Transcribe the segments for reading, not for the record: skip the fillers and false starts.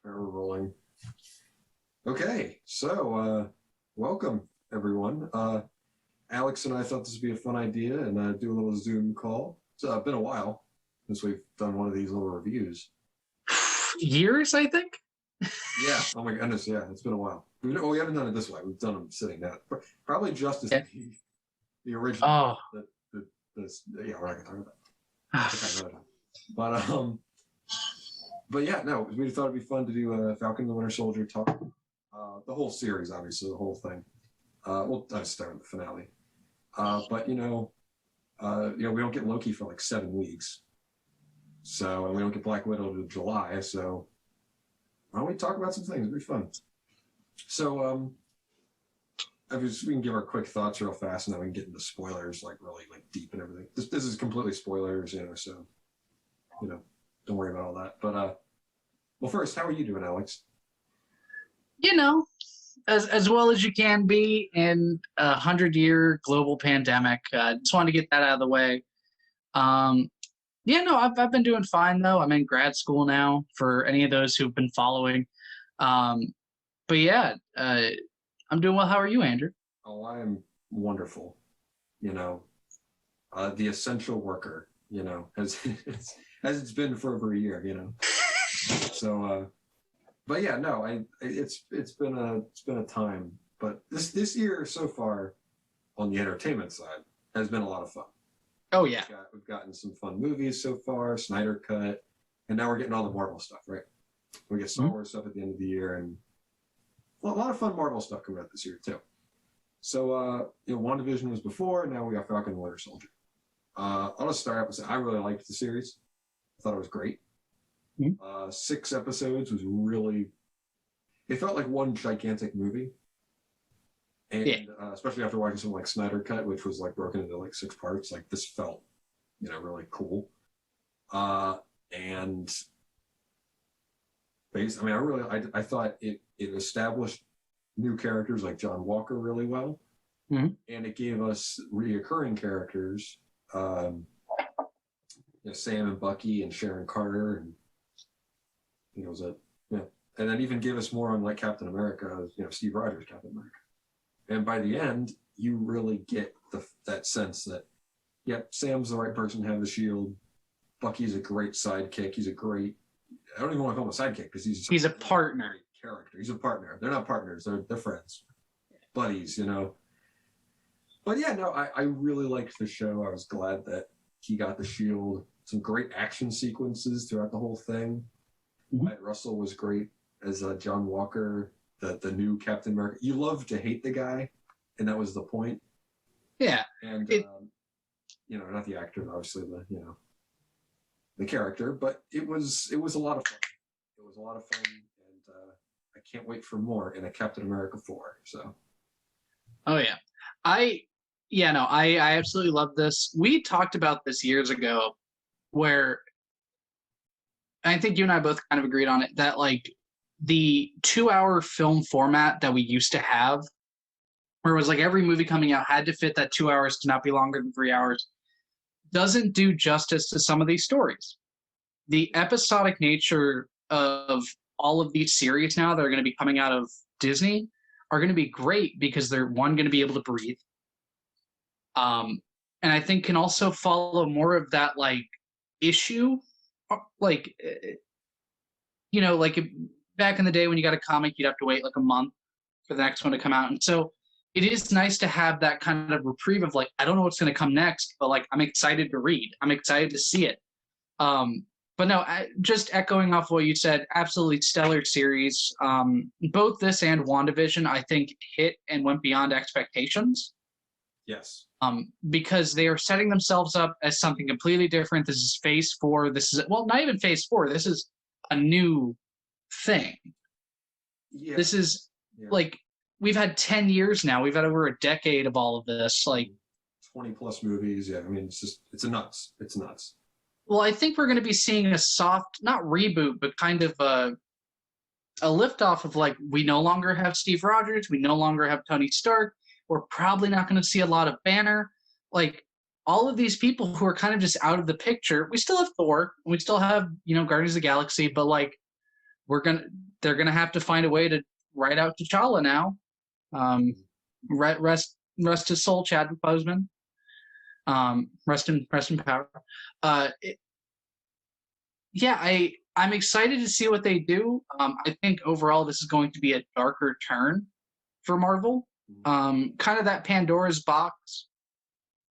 We're rolling. Okay, so welcome everyone. Alex and I thought this would be a fun idea and do a little Zoom call. It's been a while since we've done one of these little reviews. Years, I think. Yeah. Oh my goodness. Yeah, it's been a while. We haven't done it this way. We've done them sitting down. Probably Justice League, the original. Oh. Yeah, we're not gonna talk about that. But yeah, no, we thought it'd be fun to do Falcon and the Winter Soldier talk. The whole series, obviously, the whole thing. We'll start with the finale. But we don't get Loki for like 7 weeks. So, and we don't get Black Widow to July. So, why don't we talk about some things? It'd be fun. So, we can give our quick thoughts real fast, and then we can get into spoilers, like really like deep and everything. This is completely spoilers, so don't worry about all that. But well, first, how are you doing, Alex? As well as you can be in a 100-year global pandemic. Just wanted to get that out of the way. I've been doing fine though. I'm in grad school now. For any of those who've been following, I'm doing well. How are you, Andrew? Oh, I'm wonderful. The essential worker. As it's been for over a year. So, but yeah, no, it's been a time. But this year so far, on the entertainment side, has been a lot of fun. Oh yeah, we've gotten some fun movies so far, Snyder Cut, and now we're getting all the Marvel stuff, right? We get Star Wars stuff at the end of the year, and a lot of fun Marvel stuff coming out this year too. So, WandaVision was before, and now we got Falcon and Winter Soldier. I'll just start out with saying I really liked the series. I thought it was great. 6 episodes was really. It felt like one gigantic movie, and especially after watching something like Snyder Cut, which was like broken into like 6 parts. Like this felt, really cool. And based, I thought it established new characters like John Walker really well, and it gave us reoccurring characters. Sam and Bucky and Sharon Carter, and and then even give us more on like Captain America, Steve Rogers, Captain America. And by the end, you really get that sense that, Sam's the right person to have the shield. Bucky's a great sidekick. He's a great. I don't even want to call him a sidekick because he's a partner. Character. He's a partner. They're not partners. They're friends, buddies. But yeah, no, I really liked the show. I was glad that he got the shield. Some great action sequences throughout the whole thing. Matt Russell was great as John Walker, the new Captain America. You love to hate the guy, and that was the point. Yeah. And not the actor, obviously the character, but it was a lot of fun. It was a lot of fun, and I can't wait for more in a Captain America 4. So. Oh yeah, I absolutely love this. We talked about this years ago, where I think you and I both kind of agreed on it, that like the 2-hour film format that we used to have, where it was like every movie coming out had to fit that 2 hours to not be longer than 3 hours, doesn't do justice to some of these stories. The episodic nature of all of these series now that are going to be coming out of Disney are going to be great because they're going to be able to breathe. And I think can also follow more of that like issue, like back in the day when you got a comic, you'd have to wait like a month for the next one to come out. And so it is nice to have that kind of reprieve of like, I don't know what's going to come next, but like, I'm excited to read. I'm excited to see it. But no, just echoing off what you said, absolutely stellar series. Both this and WandaVision, I think, hit and went beyond expectations. Yes. Because they are setting themselves up as something completely different. This is phase 4. This is, well, not even phase 4. This is a new thing. Yeah. This is like, we've had 10 years now. We've had over a decade of all of this. Like 20 plus movies. Yeah. I mean, it's nuts. It's nuts. Well, I think we're going to be seeing a soft, not reboot, but kind of a liftoff of like, we no longer have Steve Rogers. We no longer have Tony Stark. We're probably not going to see a lot of Banner. Like all of these people who are kind of just out of the picture. We still have Thor. We still have, Guardians of the Galaxy, but like they're gonna have to find a way to write out T'Challa now. Rest his soul, Chadwick Boseman. Rest in power. I'm excited to see what they do. I think overall this is going to be a darker turn for Marvel. Kind of that Pandora's box.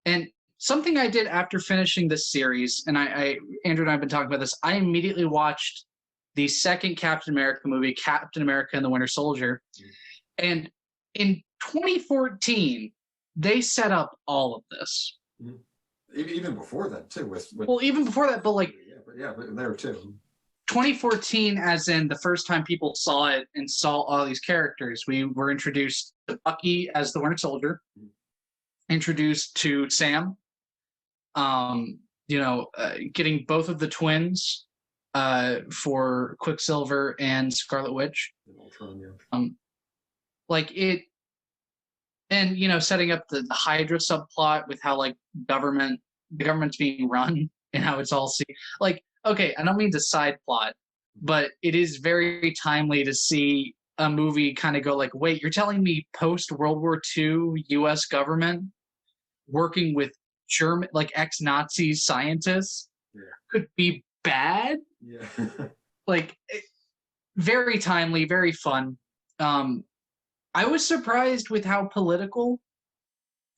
And something I did after finishing this series, and Andrew and I have been talking about this, I immediately watched the second Captain America movie, Captain America and the Winter Soldier. And in 2014, they set up all of this. Even before that, too. Well, even before that, but like... but there too. 2014, as in the first time people saw it and saw all these characters, we were introduced to Bucky as the Winter Soldier, introduced to Sam, getting both of the twins for Quicksilver and Scarlet Witch. Setting up the Hydra subplot with how like the government's being run and how it's all okay, I don't mean to side plot, but it is very timely to see a movie kind of go like, wait, you're telling me post World War II U.S. government working with German, like ex-Nazi scientists could be bad? Yeah. Very timely, very fun. I was surprised with how political,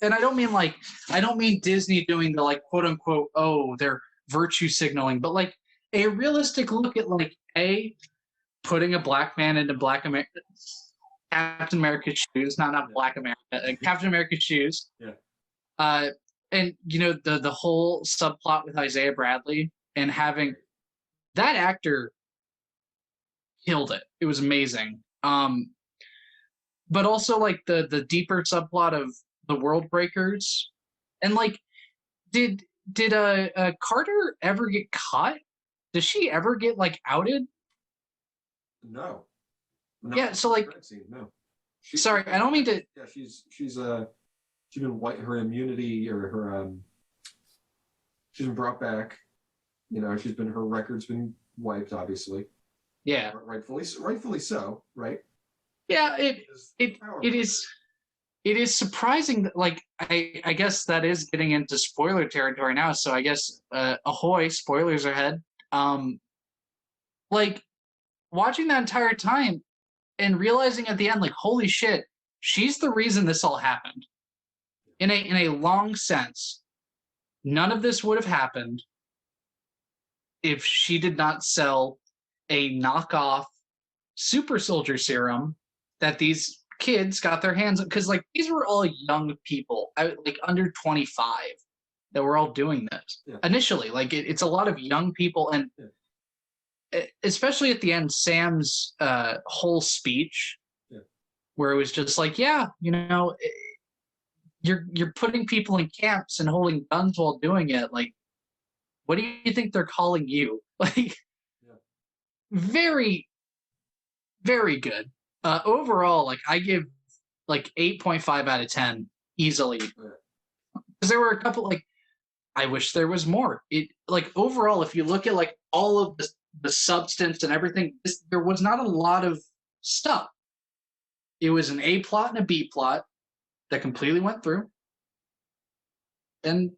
and I don't mean Disney doing the like quote unquote, oh, they're virtue signaling, but like a realistic look at like putting a black man into Captain America's shoes, not Black America, Captain America's shoes. Yeah. And the whole subplot with Isaiah Bradley and having that actor killed it. It was amazing. But also like the deeper subplot of the World Breakers, and like, did Carter ever get caught? Does she ever get like outed? No. Yeah. So like, no. Sorry, I don't mean to. Yeah, she's been her immunity or her she's been brought back. Her record's been wiped, obviously. Yeah. Rightfully so, right? Yeah, it is surprising that, like, I guess that is getting into spoiler territory now, so I guess ahoy, spoilers ahead. Like, watching that entire time and realizing at the end, like, holy shit, she's the reason this all happened. In a long sense, none of this would have happened if she did not sell a knockoff super soldier serum that these kids got their hands on, because like these were all young people, like under 25, that were all doing this initially. Like it's a lot of young people, and especially at the end, Sam's whole speech, where it was just like, you're putting people in camps and holding guns while doing it. Like, what do you think they're calling you? Like, very, very good. Overall, like I give like 8.5 out of 10 easily. Because there were a couple, like, I wish there was more. It, like, overall, if you look at like all of the substance and everything, there was not a lot of stuff. It was an A plot and a B plot that completely went through. And,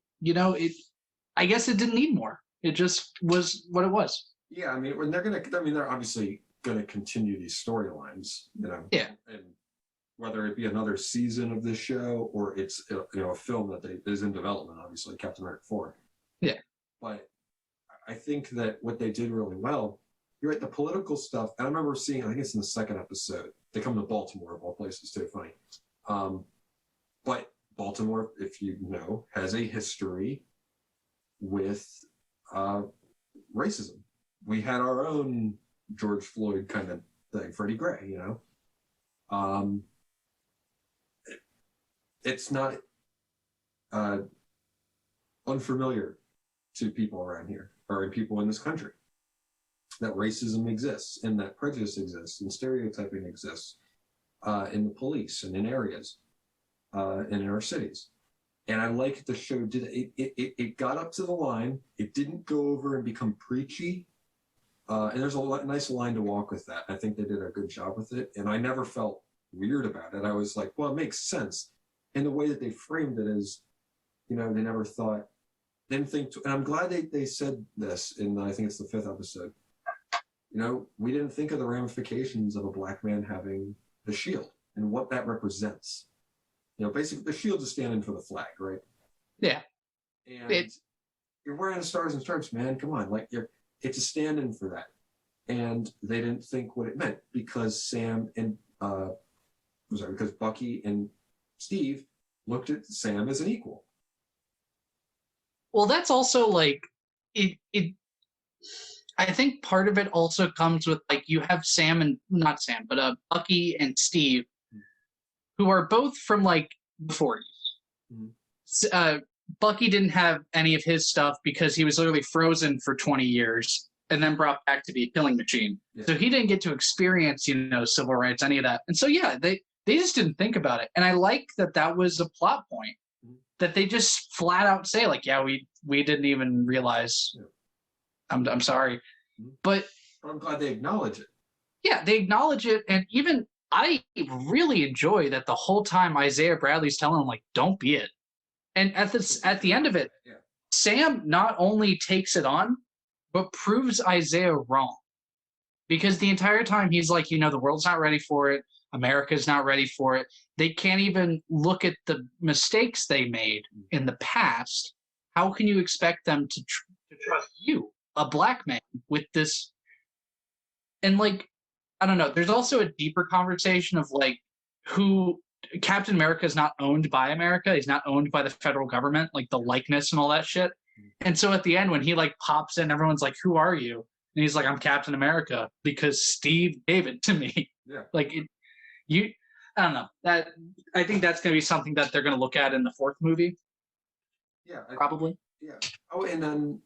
I guess it didn't need more. It just was what it was. Yeah, I mean, they're obviously going to continue these storylines, Yeah. And whether it be another season of this show or it's a film that is in development, obviously Captain America 4. Yeah. But I think that what they did really well, you're right, the political stuff. I remember seeing, I think it's in the second episode, they come to Baltimore of all places too, funny. But Baltimore, if you know, has a history with racism. We had our own George Floyd kind of thing, Freddie Gray, It's not unfamiliar to people around here or people in this country that racism exists and that prejudice exists and stereotyping exists in the police and in areas and in our cities. And I like the show did it got up to the line. It didn't go over and become preachy, And there's a nice line to walk with that. I think they did a good job with it, and I never felt weird about it. I was like, well, it makes sense. And the way that they framed it is, they never thought, didn't think, and I'm glad they said this in, I think it's the 5th episode. We didn't think of the ramifications of a black man having the shield and what that represents. Basically the shield is standing for the flag, right? Yeah. And you're wearing the stars and stripes, man. Come on, like it's a stand-in for that. And they didn't think what it meant because because Bucky and Steve looked at Sam as an equal. Well, that's also like it. I think part of it also comes with like you have not Sam, but Bucky and Steve, who are both from like the 40s. Mm-hmm. Bucky didn't have any of his stuff because he was literally frozen for 20 years and then brought back to be a killing machine. Yeah. So he didn't get to experience, civil rights, any of that. And so, yeah, they just didn't think about it. And I like that was a plot point that they just flat out say like, yeah, we didn't even realize. Yeah. I'm sorry. But I'm glad they acknowledge it. Yeah, they acknowledge it. And even I really enjoy that the whole time Isaiah Bradley's telling him like, don't be it. And at the end of it, yeah. Sam not only takes it on, but proves Isaiah wrong. Because the entire time he's like, the world's not ready for it. America's not ready for it. They can't even look at the mistakes they made in the past. How can you expect them to trust you, a black man, with this? And like, I don't know. There's also a deeper conversation of like who Captain America is not owned by America. He's not owned by the federal government, like the likeness and all that shit. And so at the end, when he like pops in, everyone's like, who are you? And he's like, I'm Captain America because Steve gave it to me. Yeah. Like I don't know. That I think that's going to be something that they're going to look at in the 4th movie. Yeah. Probably. Yeah. Oh, and then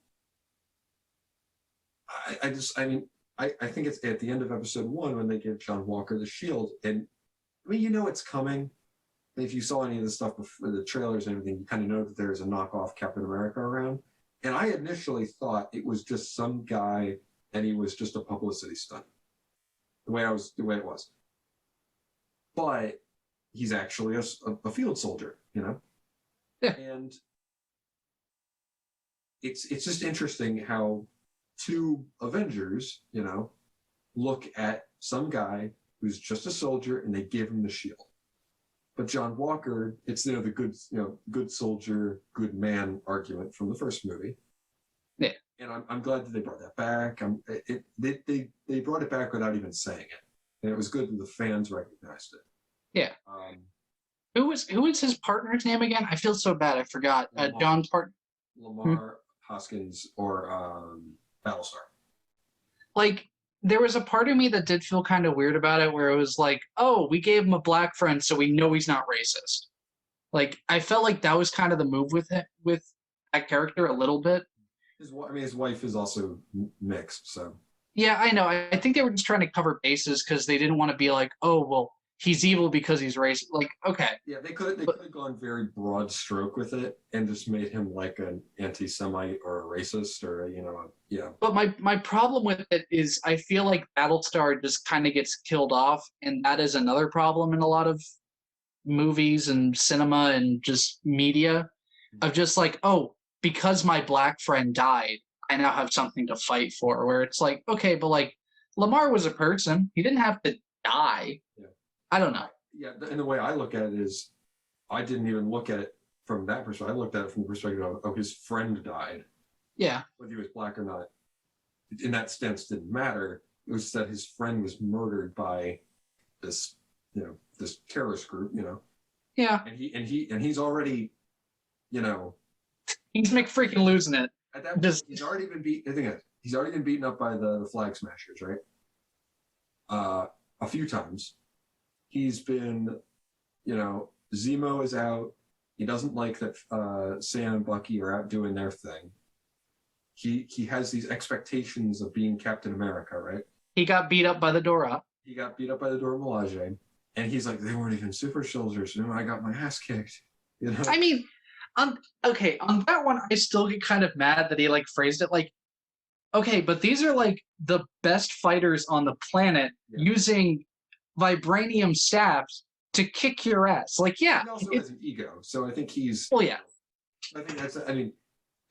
I think it's at the end of episode 1 when they give John Walker the shield, and it's coming. If you saw any of the stuff before the trailers and everything, you kind of know that there's a knockoff Captain America around. And I initially thought it was just some guy and he was just a publicity stunt. The way it was. But he's actually a field soldier, Yeah. And it's just interesting how 2 Avengers, look at some guy who's just a soldier and they give him the shield. But John Walker, it's the good soldier, good man argument from the first movie. Yeah. And I'm glad that they brought that back. They brought it back without even saying it, and it was good that the fans recognized it. Yeah. Who was his partner's name again? I feel so bad. I forgot. John's partner. Lamar Hoskins or Battlestar. Like, there was a part of me that did feel kind of weird about it, where it was like, oh, we gave him a black friend, so we know he's not racist. Like, I felt like that was kind of the move with that character a little bit. His wife is also mixed, so. Yeah, I know. I think they were just trying to cover bases because they didn't want to be like, oh, well, he's evil because he's racist. Like, okay. Yeah, they could have gone very broad stroke with it and just made him like an anti-Semite or a racist or yeah. But my problem with it is I feel like Battlestar just kind of gets killed off, and that is another problem in a lot of movies and cinema and just media of just like, oh, because my black friend died, I now have something to fight for. Where it's like, okay, but like Lamar was a person; he didn't have to die. Yeah. I don't know. Yeah, and the way I look at it is, I didn't even look at it from that perspective. I looked at it from the perspective of his friend died. Yeah. Whether he was black or not, in that sense, didn't matter. It was that his friend was murdered by this, this terrorist group. Yeah. And he's already, he's freaking losing it. At that point, he's already been beat. I think he's already been beaten up by the Flag Smashers, right? A few times. He's been, Zemo is out. He doesn't like that Sam and Bucky are out doing their thing. He has these expectations of being Captain America, right? He got beat up by the Dora. He got beat up by the Dora Milaje. And he's like, they weren't even super soldiers. I got my ass kicked. I mean, okay, on that one, I still get kind of mad that he phrased it like, okay, but these are like the best fighters on the planet using vibranium staffs to kick your ass. Like, yeah. He also has an ego, so I think he's. Well, yeah. I think that's. I mean,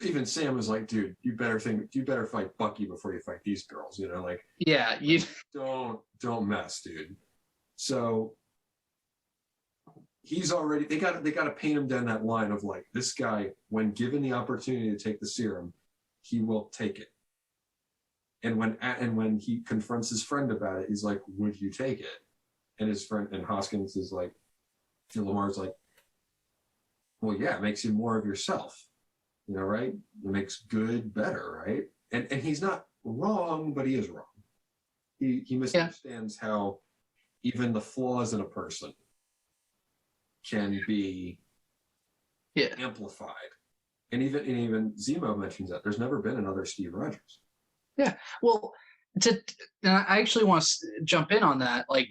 even Sam was like, dude, you better fight Bucky before you fight these girls. You know, like. Yeah, you don't mess, dude. So he's already. They got to paint him down that line of like, this guy, when given the opportunity to take the serum, he will take it. And when he confronts his friend about it, he's like, "Would you take it?" And his friend and Hoskins is like, and Lamar's like, "Well, yeah, it makes you more of yourself, you know, right? It makes good better, right?" And he's not wrong, but he is wrong. He misunderstands how even the flaws in a person can be amplified. And even Zemo mentions that there's never been another Steve Rogers. Yeah, well, I actually want to jump in on that. Like,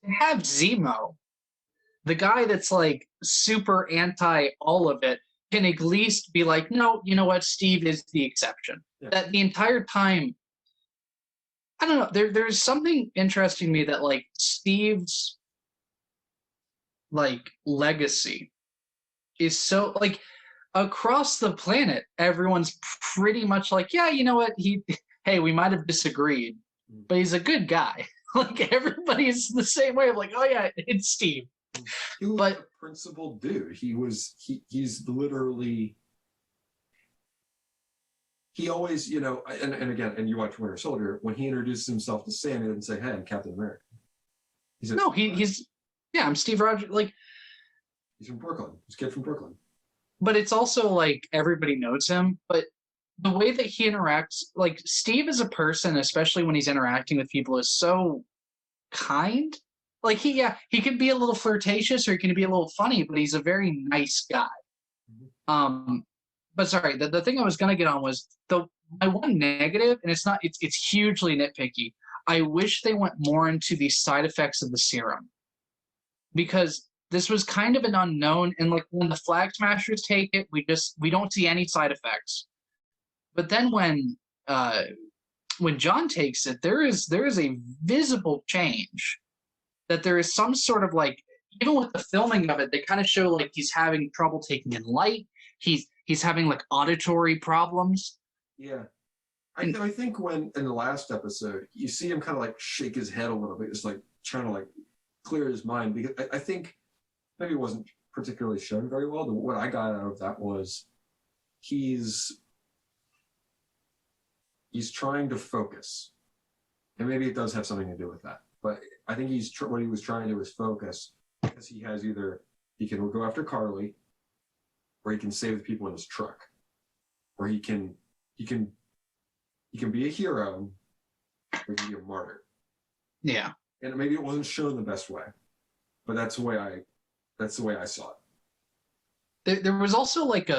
to have Zemo, the guy that's like super anti all of it, can at least be like, no, you know what, Steve is the exception. Yeah. That the entire time, I don't know. There's something interesting to me that like Steve's like legacy is so like across the planet, everyone's pretty much like, yeah, you know what, hey, we might have disagreed, but he's a good guy. Like, everybody's the same way. I'm like, oh yeah, it's Steve. He was a principled dude. He's literally, he always, you know, and again, and you watch Winter Soldier, when he introduces himself to Sam, he didn't say, "Hey, I'm Captain America." He said, no, he's I'm Steve Rogers. Like, he's from Brooklyn. He's a kid from Brooklyn. But it's also like everybody knows him, but the way that he interacts, like Steve as a person, especially when he's interacting with people, is so kind. Like, he can be a little flirtatious or he can be a little funny, but he's a very nice guy. Mm-hmm. But sorry, the thing I was gonna get on was my one negative, and it's hugely nitpicky. I wish they went more into the side effects of the serum, because this was kind of an unknown, and like when the Flag Smashers take it, we don't see any side effects. But then when John takes it, there is a visible change. That there is some sort of like, even with the filming of it, they kind of show like he's having trouble taking in light. He's having like auditory problems. Yeah. I think when in the last episode, you see him kind of like shake his head a little bit, just like trying to like clear his mind, because I think maybe it wasn't particularly shown very well. What I got out of that was he's trying to focus, and maybe it does have something to do with that. But I think what he was trying to do is focus, because he has either he can go after Carly, or he can save the people in his truck, or he can be a hero, or he can be a martyr. Yeah. And maybe it wasn't shown the best way, but that's the way I saw it. There was also like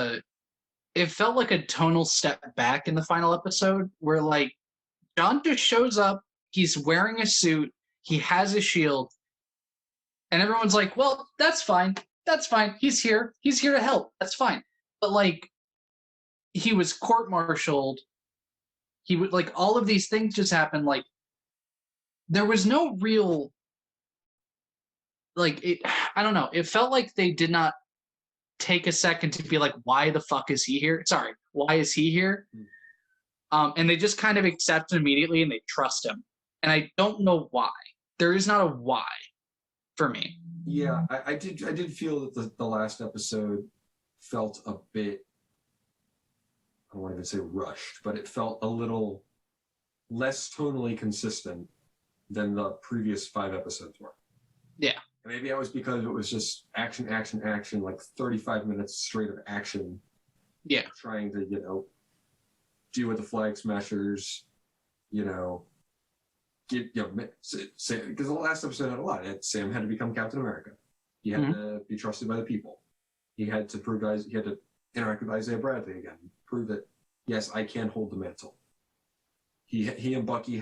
it felt like a tonal step back in the final episode, where like John just shows up, he's wearing a suit, he has a shield, and everyone's like, well, that's fine. He's here to help. That's fine. But like, he was court-martialed. He would, like, all of these things just happened. Like, there was no real, like, I don't know. It felt like they did not take a second to be like, why the fuck is he here? Sorry, why is he here? And they just kind of accept him immediately, and they trust him. And I don't know why. There is not a why for me. Yeah, I did feel that the last episode felt a bit, I don't want to even say rushed, but it felt a little less tonally consistent than the previous 5 episodes were. Yeah. And maybe that was because it was just action, like 35 minutes straight of action. Yeah. Trying to, deal with the Flag Smashers, because the last episode had a lot. Sam had to become Captain America. He had to be trusted by the people. He had to interact with Isaiah Bradley again, prove that, yes, I can hold the mantle. He and Bucky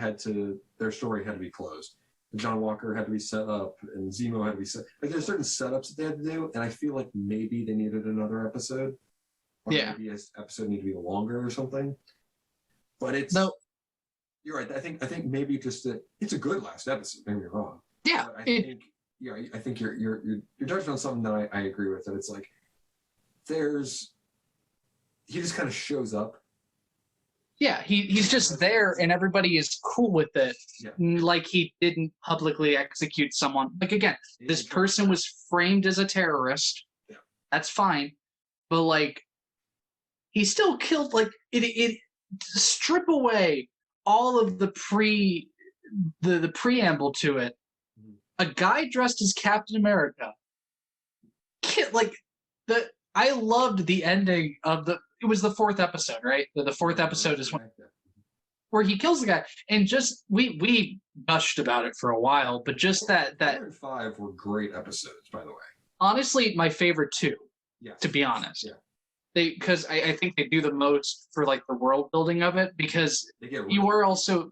their story had to be closed. And John Walker had to be set up, and Zemo had to be set. Like, there's certain setups that they had to do, and I feel like maybe they needed another episode. Or maybe this episode needed to be longer or something. But you're right. I think maybe just that it's a good last episode. Maybe you're wrong. Yeah, but I think you're touching on something that I agree with. That it's like he just kind of shows up. Yeah, he's just there, and everybody is cool with it. Yeah. Like he didn't publicly execute someone. Like again, this person was framed as a terrorist. Yeah. That's fine, but like he still killed. Like it strip away all of the preamble to it. A guy dressed as Captain America. I loved the ending of it was the 4th episode, right? The 4th episode is where he kills the guy, and just we gushed about it for a while, but just that 4 and 5 were great episodes, by the way. Honestly, my favorite 2. Yeah. To be honest. Yeah. Because I think they do the most for like the world building of it, because you are also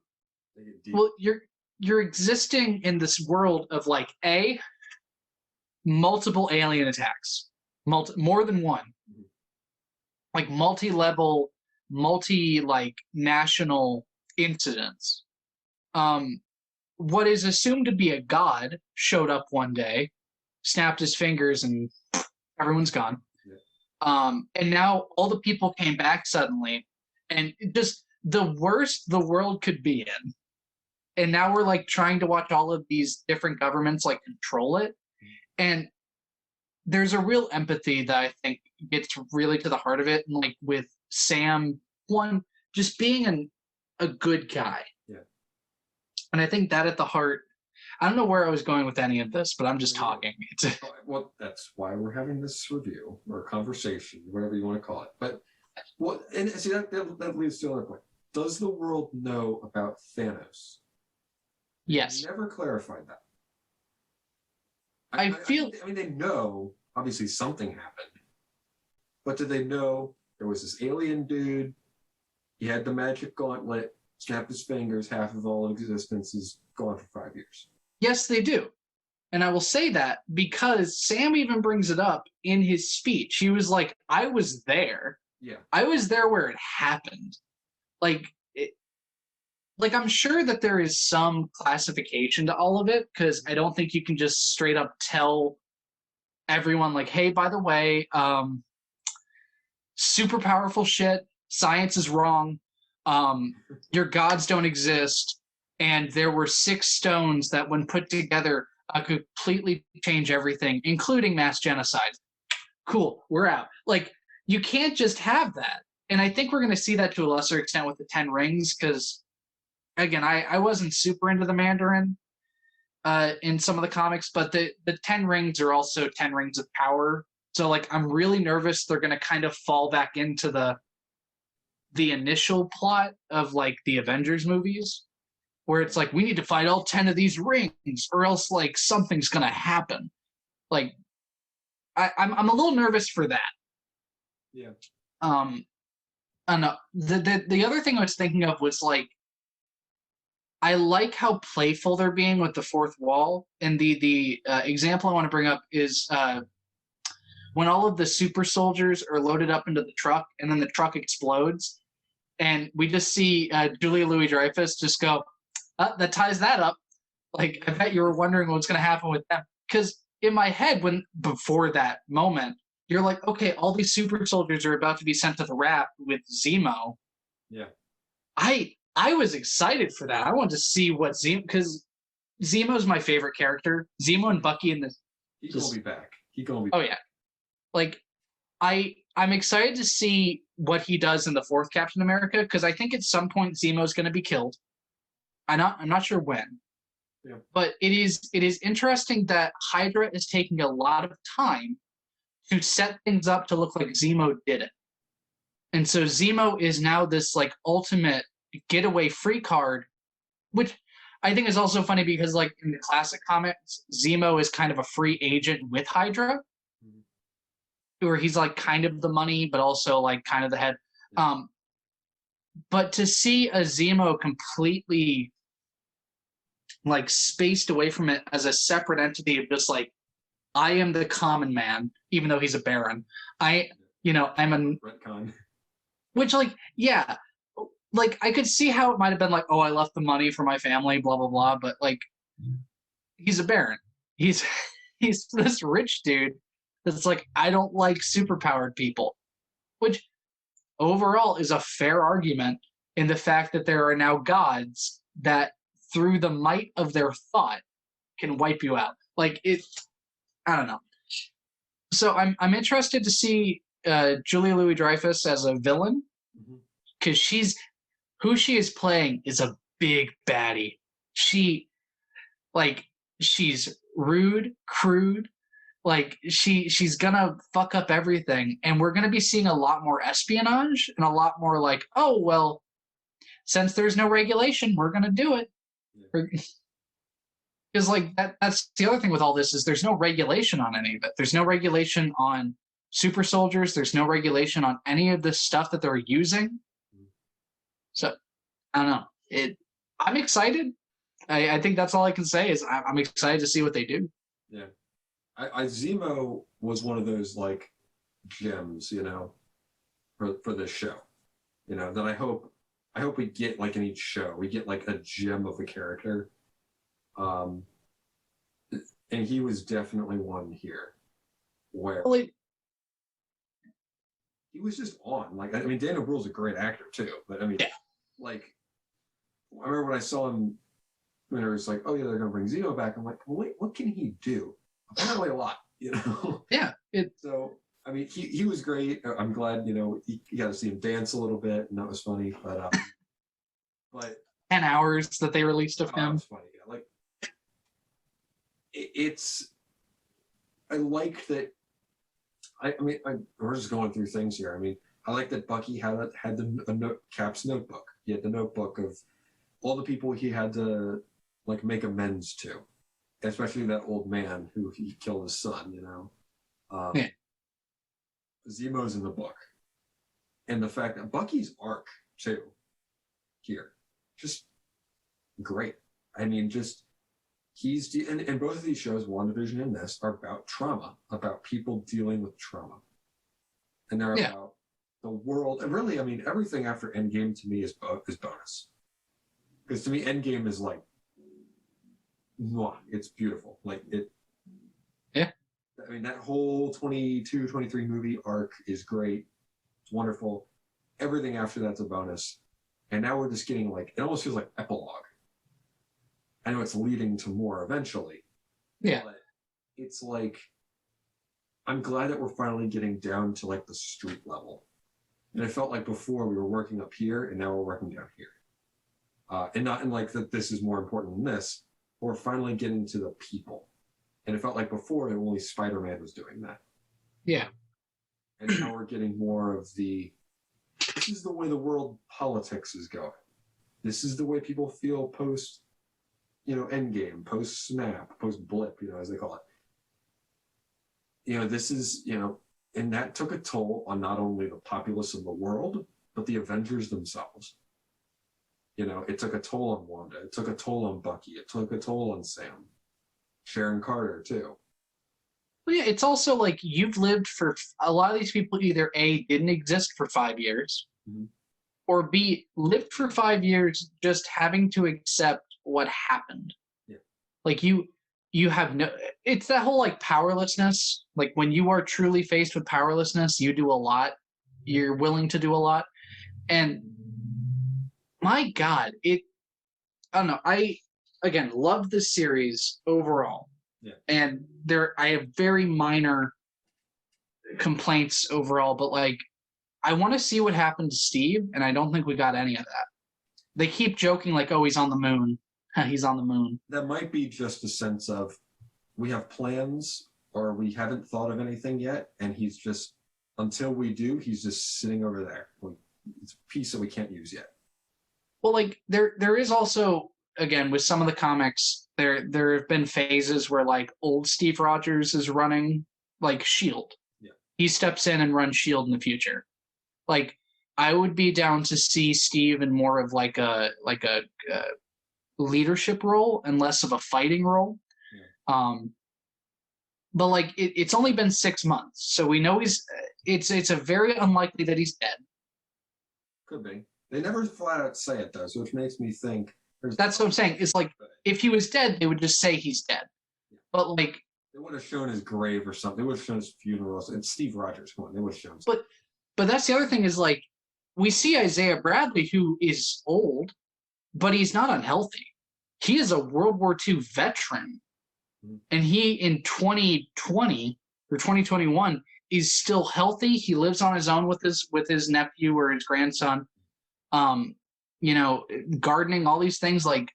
you're existing in this world of like multiple alien attacks, more than one, like multi-level, national incidents. What is assumed to be a god showed up one day, snapped his fingers, and everyone's gone. And now all the people came back suddenly, and just the worst the world could be in. And now we're like trying to watch all of these different governments like control it. And there's a real empathy that I think gets really to the heart of it. And like with Sam, just being a good guy. Yeah. And I think that at the heart, I don't know where I was going with any of this, but I'm just talking. Well, that's why we're having this review or conversation, whatever you want to call it. But and see that leads to another point. Does the world know about Thanos? Yes. Never clarified that. I mean, they know obviously something happened, but did they know there was this alien dude? He had the magic gauntlet, snapped his fingers, half of all existence is gone for 5 years. Yes, they do. And I will say that because Sam even brings it up in his speech. He was like, I was there. Yeah. I was there where it happened. Like I'm sure that there is some classification to all of it, because I don't think you can just straight up tell everyone like, hey, by the way, super powerful shit, science is wrong, your gods don't exist, and there were 6 stones that when put together completely change everything, including mass genocide. Cool, we're out. Like, you can't just have that. And I think we're going to see that to a lesser extent with the 10 Rings, because again, I wasn't super into the Mandarin in some of the comics, but the 10 Rings are also 10 Rings of Power. So like, I'm really nervous they're going to kind of fall back into the initial plot of like the Avengers movies, where it's like, we need to find all 10 of these rings or else like something's going to happen. Like, I'm a little nervous for that. Yeah. And the other thing I was thinking of was like, I like how playful they're being with the fourth wall. And the example I want to bring up is when all of the super soldiers are loaded up into the truck and then the truck explodes. And we just see Julia Louis-Dreyfus just go, that ties that up. Like, I bet you were wondering what's going to happen with them. Because in my head, before that moment, you're like, okay, all these super soldiers are about to be sent to the RAP with Zemo. Yeah. I was excited for that. I wanted to see what Zemo, because Zemo's my favorite character. Zemo and Bucky in this. He's going to be back. Oh, yeah. Like, I'm excited to see what he does in the fourth Captain America, because I think at some point Zemo's going to be killed. I'm not sure when. Yeah. But it is interesting that Hydra is taking a lot of time to set things up to look like Zemo did it. And so Zemo is now this like ultimate getaway free card, which I think is also funny because like in the classic comics, Zemo is kind of a free agent with Hydra, where he's like kind of the money, but also like kind of the head. Yeah. But to see a Zemo completely like spaced away from it as a separate entity of just like, I am the common man, even though he's a baron. I'm a retcon. Which like, yeah, like I could see how it might have been like, oh, I left the money for my family, blah blah blah, but like he's a baron. He's he's this rich dude that's like, I don't like superpowered people, which overall is a fair argument in the fact that there are now gods that through the might of their thought can wipe you out. Like it, I don't know. So I'm interested to see Julia Louis-Dreyfus as a villain because who she is playing is a big baddie. She's rude, crude, like she's gonna fuck up everything, and we're gonna be seeing a lot more espionage and a lot more like, oh well, since there's no regulation, we're gonna do it. Because like that's the other thing with all this is there's no regulation on any of it. There's no regulation on super soldiers. There's no regulation on any of the stuff that they're using. So I don't know. I'm excited. I think that's all I can say is I'm excited to see what they do. Yeah. Zemo was one of those like gems, you know, for this show, you know, that I hope we get like in each show, we get like a gem of a character. And he was definitely one here where he was just on. Like, I mean, Daniel Bruhl's a great actor too, but I mean, like, I remember when I saw him when it was like, oh yeah, they're gonna bring Zemo back. I'm like, well, wait, what can he do? Apparently a lot, you know. Yeah. So I mean, he was great. I'm glad, you know, you got to see him dance a little bit, and that was funny. But 10 hours that they released of him. It's funny. Yeah. Like I like that. I mean, we're just going through things here. I mean, I like that Bucky had Cap's notebook. He had the notebook of all the people he had to like make amends to, especially that old man who he killed his son. You know, Zemo's in the book, and the fact that Bucky's arc too here, just great. I mean, just he's and both of these shows, WandaVision and this, are about trauma, about people dealing with trauma, and they're about the world. And really, I mean, everything after Endgame to me is bonus, because to me, Endgame is like, mwah, it's beautiful. Like it. Yeah. I mean, that whole 22, 23 movie arc is great. It's wonderful. Everything after that's a bonus. And now we're just getting like, it almost feels like epilogue. I know it's leading to more eventually. Yeah. But it's like, I'm glad that we're finally getting down to like the street level. And it felt like before we were working up here and now we're working down here. And not in like that this is more important than this, but we're finally getting to the people. And it felt like before only Spider-Man was doing that. Yeah. And now we're getting more of this is the way the world politics is going. This is the way people feel post, you know, Endgame, post Snap, post Blip, you know, as they call it. You know, this is, you know, and that took a toll on not only the populace of the world, but the Avengers themselves. You know, it took a toll on Wanda. It took a toll on Bucky. It took a toll on Sam. Sharon Carter, too. Well, yeah, it's also like you've lived for a lot of these people either A, didn't exist for 5 years, or B, lived for 5 years just having to accept what happened. Yeah. Like you have no, it's that whole like powerlessness. Like when you are truly faced with powerlessness, you do a lot. You're willing to do a lot. And my God, I don't know. I, again, love the series overall. Yeah. And I have very minor complaints overall, but like, I want to see what happened to Steve, and I don't think we got any of that. They keep joking like, oh, he's on the moon. He's on the moon. That might be just a sense of we have plans or we haven't thought of anything yet, and he's just, until we do, he's just sitting over there. It's a piece that we can't use yet. Well, like there is also, again, with some of the comics, there have been phases where like old Steve Rogers is running like S.H.I.E.L.D. Yeah. He steps in and runs S.H.I.E.L.D. in the future. Like I would be down to see Steve in more of like a leadership role and less of a fighting role. Yeah. But like it's only been 6 months, so we know it's a very unlikely that he's dead. Could be. They never flat out say it though, so which makes me think. That's what I'm saying. It's like if he was dead, they would just say he's dead. Yeah. But like they would have shown his grave or something. They would have shown his funeral. It's Steve Rogers. Come on, they would have shown. Something. But that's the other thing is like we see Isaiah Bradley, who is old, but he's not unhealthy. He is a World War II veteran, and he in 2020 or 2021 is still healthy. He lives on his own with his nephew or his grandson. Gardening, all these things. Like,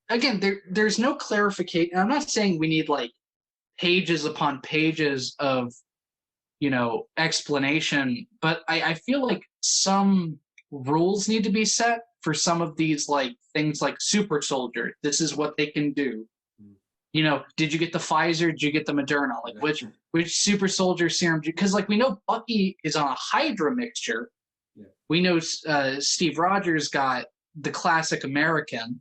again, there's no clarification. I'm not saying we need like pages upon pages of, explanation, but I feel like some rules need to be set for some of these like things like super soldier. This is what they can do. Did you get the Pfizer? Did you get the Moderna? Like which super soldier serum? Because like we know Bucky is on a Hydra mixture. Yeah. We know Steve Rogers got the classic American.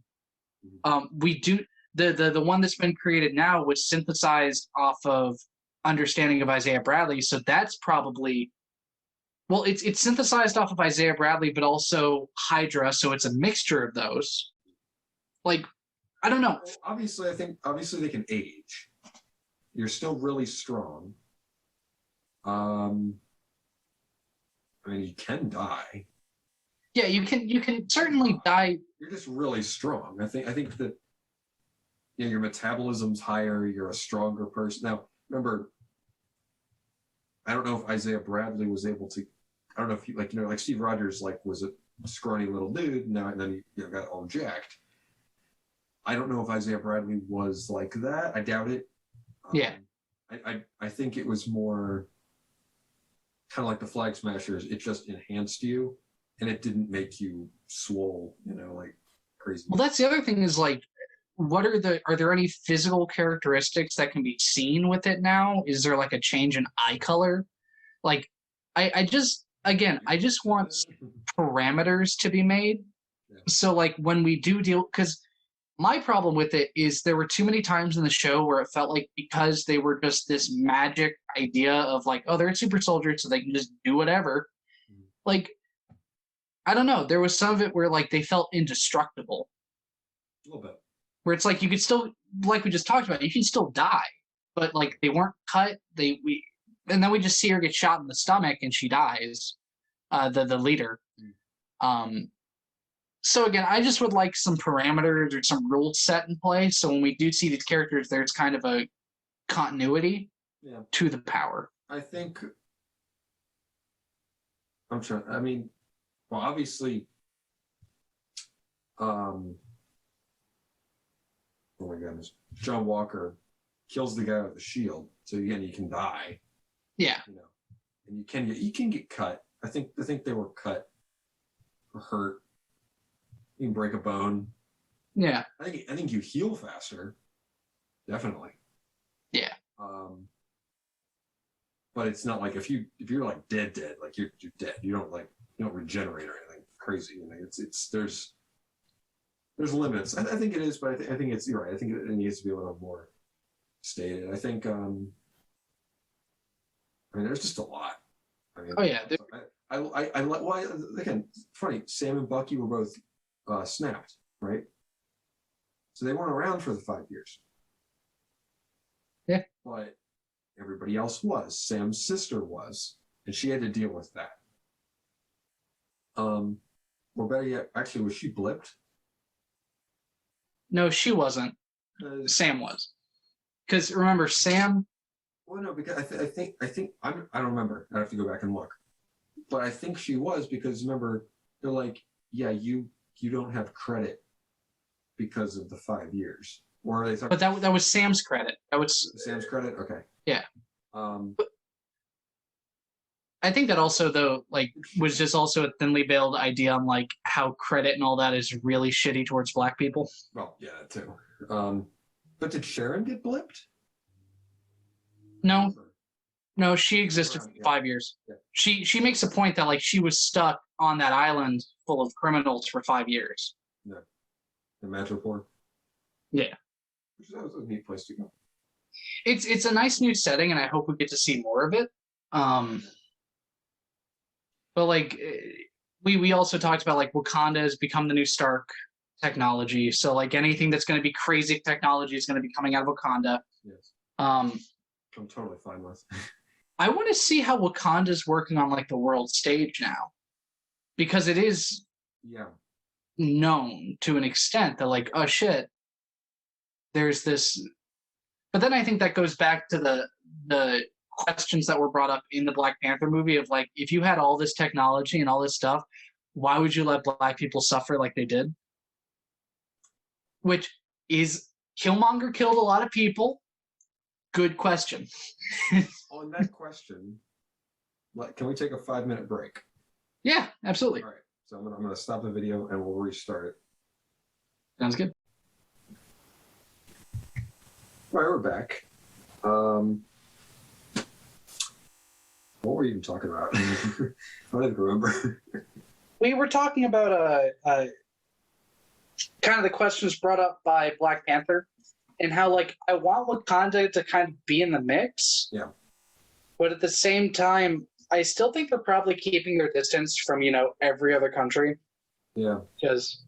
We do the one that's been created now was synthesized off of understanding of Isaiah Bradley. So that's probably it's synthesized off of Isaiah Bradley, but also Hydra. So it's a mixture of those. Like, I don't know. Well, obviously they can age. You're still really strong. You can die. Yeah, you can certainly die. You're just really strong. I think that your metabolism's higher, you're a stronger person. Now, remember, I don't know if Isaiah Bradley was able to, I don't know if he like Steve Rogers was a scrawny little dude and then he got all jacked. I don't know if Isaiah Bradley was like that. I doubt it. Yeah. I think it was more kind of like the Flag Smashers. It just enhanced you, and it didn't make you swole, like crazy. Well, that's the other thing is like, are there any physical characteristics that can be seen with it now? Is there like a change in eye color? Like, I just want parameters to be made. Yeah. So like when we do deal, because my problem with it is there were too many times in the show where it felt like because they were just this magic idea of like, oh, they're a super soldier, so they can just do whatever. Mm-hmm. Like, I don't know. There was some of it where like they felt indestructible. A little bit. Where it's like you could still, like we just talked about, you can still die, but like they weren't cut. And then we just see her get shot in the stomach and she dies. The leader. So again, I just would like some parameters or some rules set in place. So when we do see these characters, there's kind of a continuity to the power. I think I'm trying. I mean, well, obviously, oh my goodness, John Walker kills the guy with the shield. So again, you can die. Yeah. And you can get cut. I think they were cut or hurt. You can break a bone. Yeah. I think you heal faster. Definitely. Yeah. But it's not like if you're like dead, like you're dead. You don't regenerate or anything crazy. There's limits. I think it is, but I think you're right. I think it needs to be a little more stated. I think there's just a lot. Oh yeah. Again, funny. Sam and Bucky were both snapped, right? So they weren't around for the 5 years. Yeah. But everybody else was. Sam's sister was, and she had to deal with that. Or better yet, actually, was she blipped? No, she wasn't. Sam was. Because remember, Sam. Well, no, because I think I don't remember. I have to go back and look. But I think she was because remember they're like, yeah, you don't have credit because of the 5 years. Or are they but that was Sam's credit. That was Sam's credit. Okay. Yeah. I think that also though was just also a thinly veiled idea on like how credit and all that is really shitty towards black people. Well, yeah, that too. But did Sharon get blipped? No, she existed for 5 years. Yeah. She makes a point that like she was stuck on that island full of criminals for 5 years. Yeah. The Metroport. Yeah. Which was a neat place to go. It's a nice new setting, and I hope we get to see more of it. But like, we also talked about like Wakanda has become the new Stark technology. So like anything that's going to be crazy technology is going to be coming out of Wakanda. Yes. Um, I'm totally fine with. I want to see how Wakanda's working on like the world stage now, because it is known to an extent that like, oh shit, there's this. But then I think that goes back to the questions that were brought up in the Black Panther movie of like, if you had all this technology and all this stuff, why would you let Black people suffer like they did? Which is, Killmonger killed a lot of people. Good question. On that question, can we take a 5-minute break? Yeah, absolutely. All right. So I'm gonna stop the video and we'll restart it. Sounds good. All right, we're back. What were you even talking about? I don't even remember. We were talking about kind of the questions brought up by Black Panther and how like I want Wakanda to kind of be in the mix. Yeah. But at the same time, I still think they're probably keeping their distance from, every other country. Yeah. Because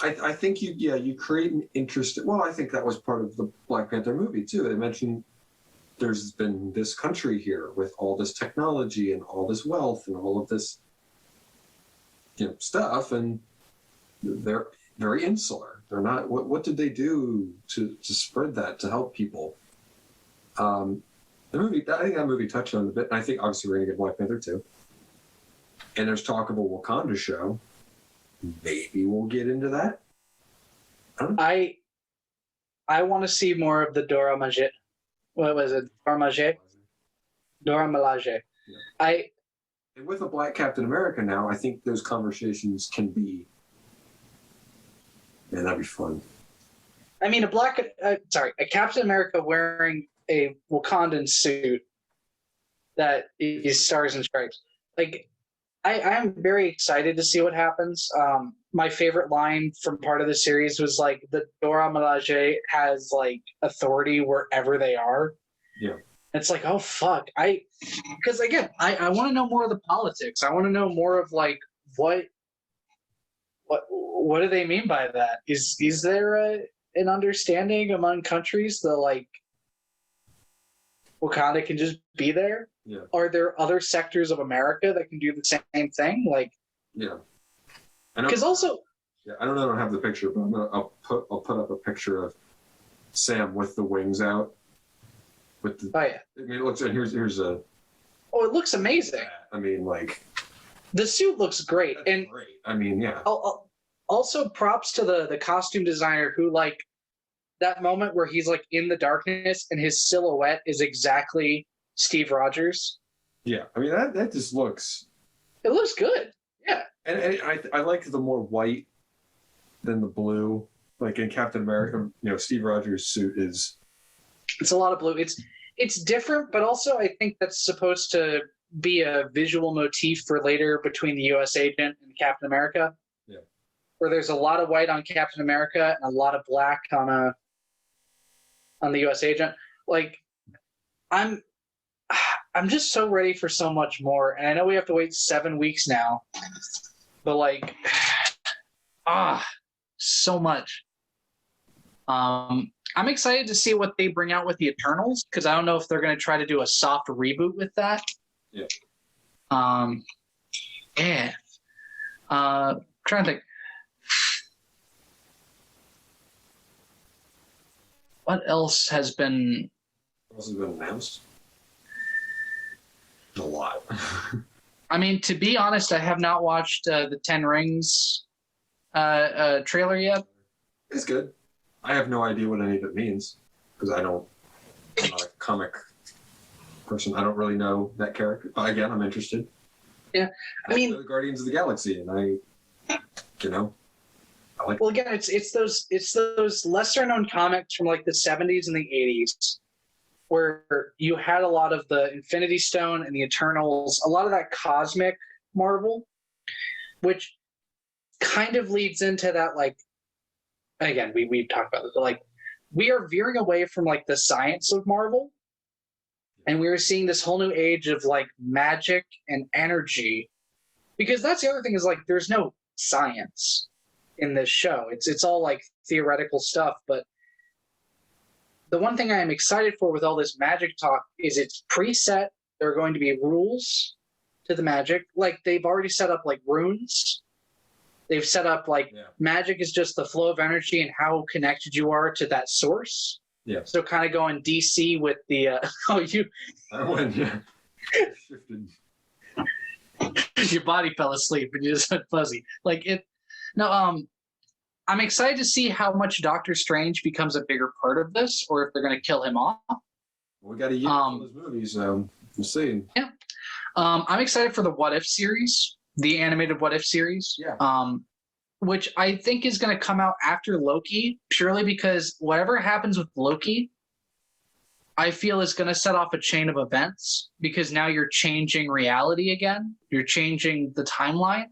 I think you create an interest. Well, I think that was part of the Black Panther movie too. They mentioned there's been this country here with all this technology and all this wealth and all of this stuff, and they're very insular. They're not. What did they do to spread that, to help people? The movie, I think that movie touched on it a bit, and I think obviously we're gonna get Black Panther 2. And there's talk of a Wakanda show. Maybe we'll get into that. I want to see more of the Dora Milaje. What was it? Dora Milaje? Dora Milaje. Yeah. And with a Black Captain America now, I think those conversations can be. Man, that'd be fun. I mean, a Captain America wearing a Wakandan suit that is stars and stripes. Like, I'm very excited to see what happens. My favorite line from part of the series was like the Dora Milaje has like authority wherever they are. Yeah. It's like, oh fuck. Because again, I want to know more of the politics. I want to know more of like what do they mean by that? Is there an understanding among countries that like Wakanda can just be there? Yeah. Are there other sectors of America that can do the same thing? Like, yeah. Because also, yeah, I don't have the picture, but I'll put up a picture of Sam with the wings out. With the, oh yeah. I mean, it looks. Here's a. Oh, it looks amazing. I mean, like. The suit looks great, and great. I mean, yeah. Also, props to the costume designer who like that moment where he's like in the darkness and his silhouette is exactly Steve Rogers. Yeah, I mean that just looks. It looks good. Yeah. And I like the more white than the blue. Like in Captain America, Steve Rogers' suit is. It's a lot of blue. It's different, but also I think that's supposed to be a visual motif for later between the U.S. agent and Captain America. Yeah. Where there's a lot of white on Captain America and a lot of black on the U.S. agent. Like, I'm just so ready for so much more, and I know we have to wait 7 weeks now, but like, so much. I'm excited to see what they bring out with the Eternals, because I don't know if they're going to try to do a soft reboot with that. Yeah. Yeah. Trying to think. What else has been? What else has been announced? A lot. I mean, to be honest, I have not watched the Ten Rings trailer yet. It's good. I have no idea what any of it means because I'm not a comic person. I don't really know that character. But again, I'm interested. Yeah, I mean, the Guardians of the Galaxy, and I like. Well, again, it's those lesser known comics from like the 70s and the 80s, where you had a lot of the Infinity Stone and the Eternals, a lot of that cosmic Marvel, which kind of leads into that, like, again, we've talked about it, but like, we are veering away from like the science of Marvel, and we are seeing this whole new age of like magic and energy because that's the other thing is like there's no science in this show. It's all like theoretical stuff, but the one thing I am excited for with all this magic talk is it's preset. There are going to be rules to the magic. Like they've already set up like runes. They've set up like magic is just the flow of energy and how connected you are to that source. Yeah. So kind of going DC with the I went shifted. Your body fell asleep and you just went fuzzy. Like it. No, I'm excited to see how much Doctor Strange becomes a bigger part of this, or if they're going to kill him off. We got a year for those movies, so we'll see. Yeah. I'm excited for the What If series, the animated What If series. Yeah. Which I think is going to come out after Loki, purely because whatever happens with Loki, I feel is going to set off a chain of events, because now you're changing reality again. You're changing the timeline,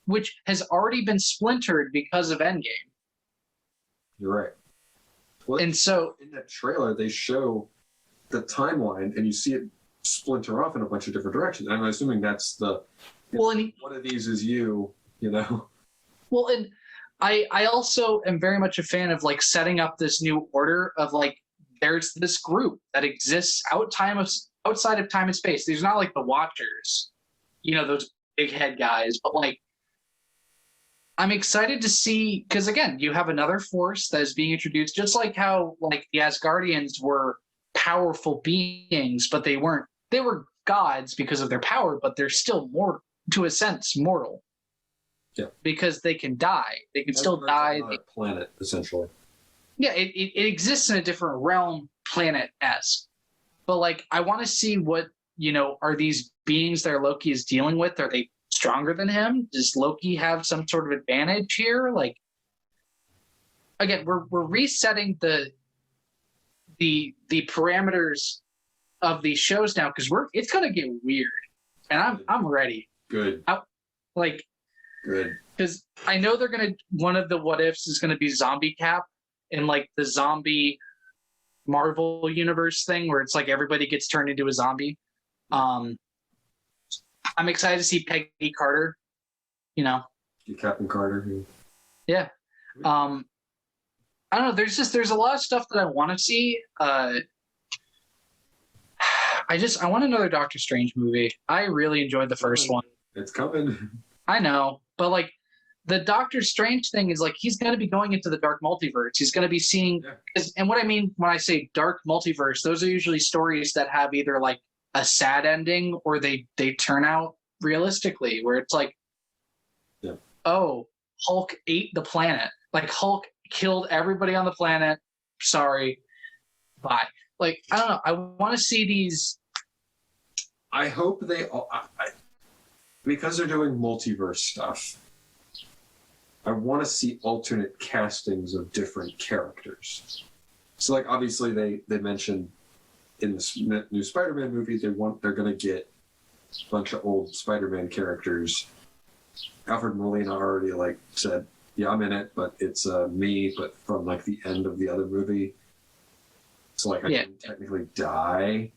which has already been splintered because of Endgame. You're right. Well, and so in that trailer, they show the timeline, and you see it splinter off in a bunch of different directions. I'm assuming that's the one of these is you know. Well, and I also am very much a fan of like setting up this new order of like there's this group that exists outside of time and space. These are not like the Watchers, those big head guys, but like I'm excited to see, because again, you have another force that is being introduced, just like how like the Asgardians were powerful beings, but they were gods because of their power, but they're still more, to a sense, mortal. Yeah. Because they can die. They can still die. Planet, essentially. Yeah, it exists in a different realm, planet-esque. But like, I want to see what, are these beings that Loki is dealing with? Are they stronger than him? Does Loki have some sort of advantage here? Like, again, we're resetting the parameters of these shows now, because it's gonna get weird, and I'm ready. Good. Good. Because I know one of the what ifs is gonna be Zombie Cap in like the zombie Marvel universe thing, where it's like everybody gets turned into a zombie. I'm excited to see Peggy Carter. Captain Carter. Yeah. I don't know. There's a lot of stuff that I want to see. I want another Doctor Strange movie. I really enjoyed the first one. It's coming. I know, but like the Doctor Strange thing is like he's going to be going into the dark multiverse. He's going to be seeing, and what I mean when I say dark multiverse, those are usually stories that have either like a sad ending or they turn out realistically, where it's like, oh, Hulk ate the planet. Like Hulk killed everybody on the planet. Sorry, bye. Like, I don't know. I want to see these. I hope they all, because they're doing multiverse stuff, I want to see alternate castings of different characters. So, like, obviously they mentioned in the new Spider-Man movie, they're going to get a bunch of old Spider-Man characters. Alfred Molina already, like, said, yeah, I'm in it, but it's me, but from, like, the end of the other movie. So, like, I didn't technically die.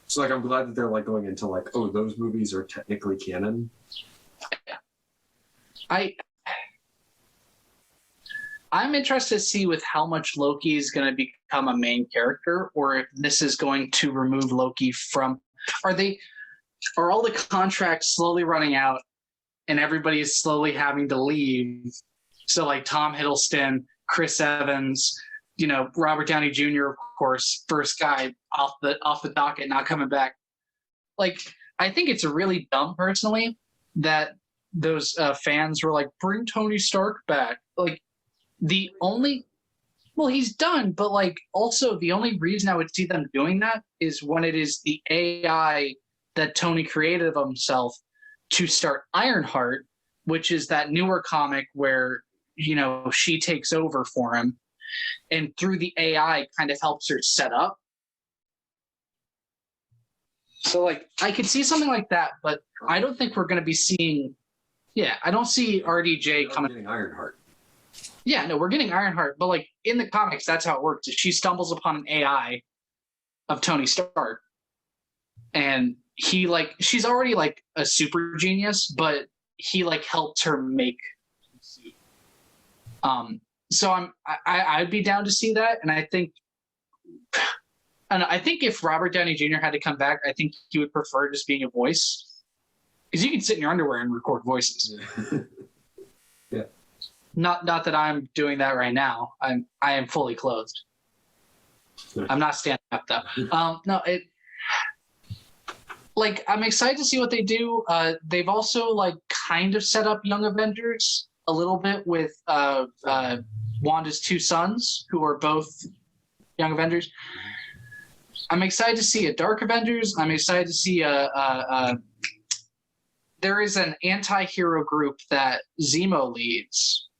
So, like, I'm glad that they're, like, going into, like, oh, those movies are technically canon. I'm interested to see with how much Loki is going to become a main character, or if this is going to remove Loki from... Are all the contracts slowly running out and everybody is slowly having to leave? So, like, Tom Hiddleston, Chris Evans... Robert Downey Jr., of course, first guy off the docket, not coming back. Like, I think it's really dumb, personally, that those fans were like, bring Tony Stark back. Like, he's done, but like, also the only reason I would see them doing that is when it is the AI that Tony created of himself to start Ironheart, which is that newer comic where, she takes over for him. And through the AI kind of helps her set up. So, like, I could see something like that, but I don't think we're going to be seeing... Yeah, I don't see RDJ coming... We're getting Ironheart. Yeah, no, we're getting Ironheart, but, like, in the comics, that's how it works. She stumbles upon an AI of Tony Stark. And he like she's already like a super genius, but he like helped her make the suit. So I'd be down to see that, and I think if Robert Downey Jr. had to come back, I think he would prefer just being a voice, because you can sit in your underwear and record voices. Yeah. Yeah. Not that I'm doing that right now. I am fully clothed. I'm not standing up though. No, I'm excited to see what they do. They've also like kind of set up Young Avengers a little bit with Wanda's two sons, who are both Young Avengers. I'm excited to see a Dark Avengers. I'm excited to see there is an anti-hero group that Zemo leads,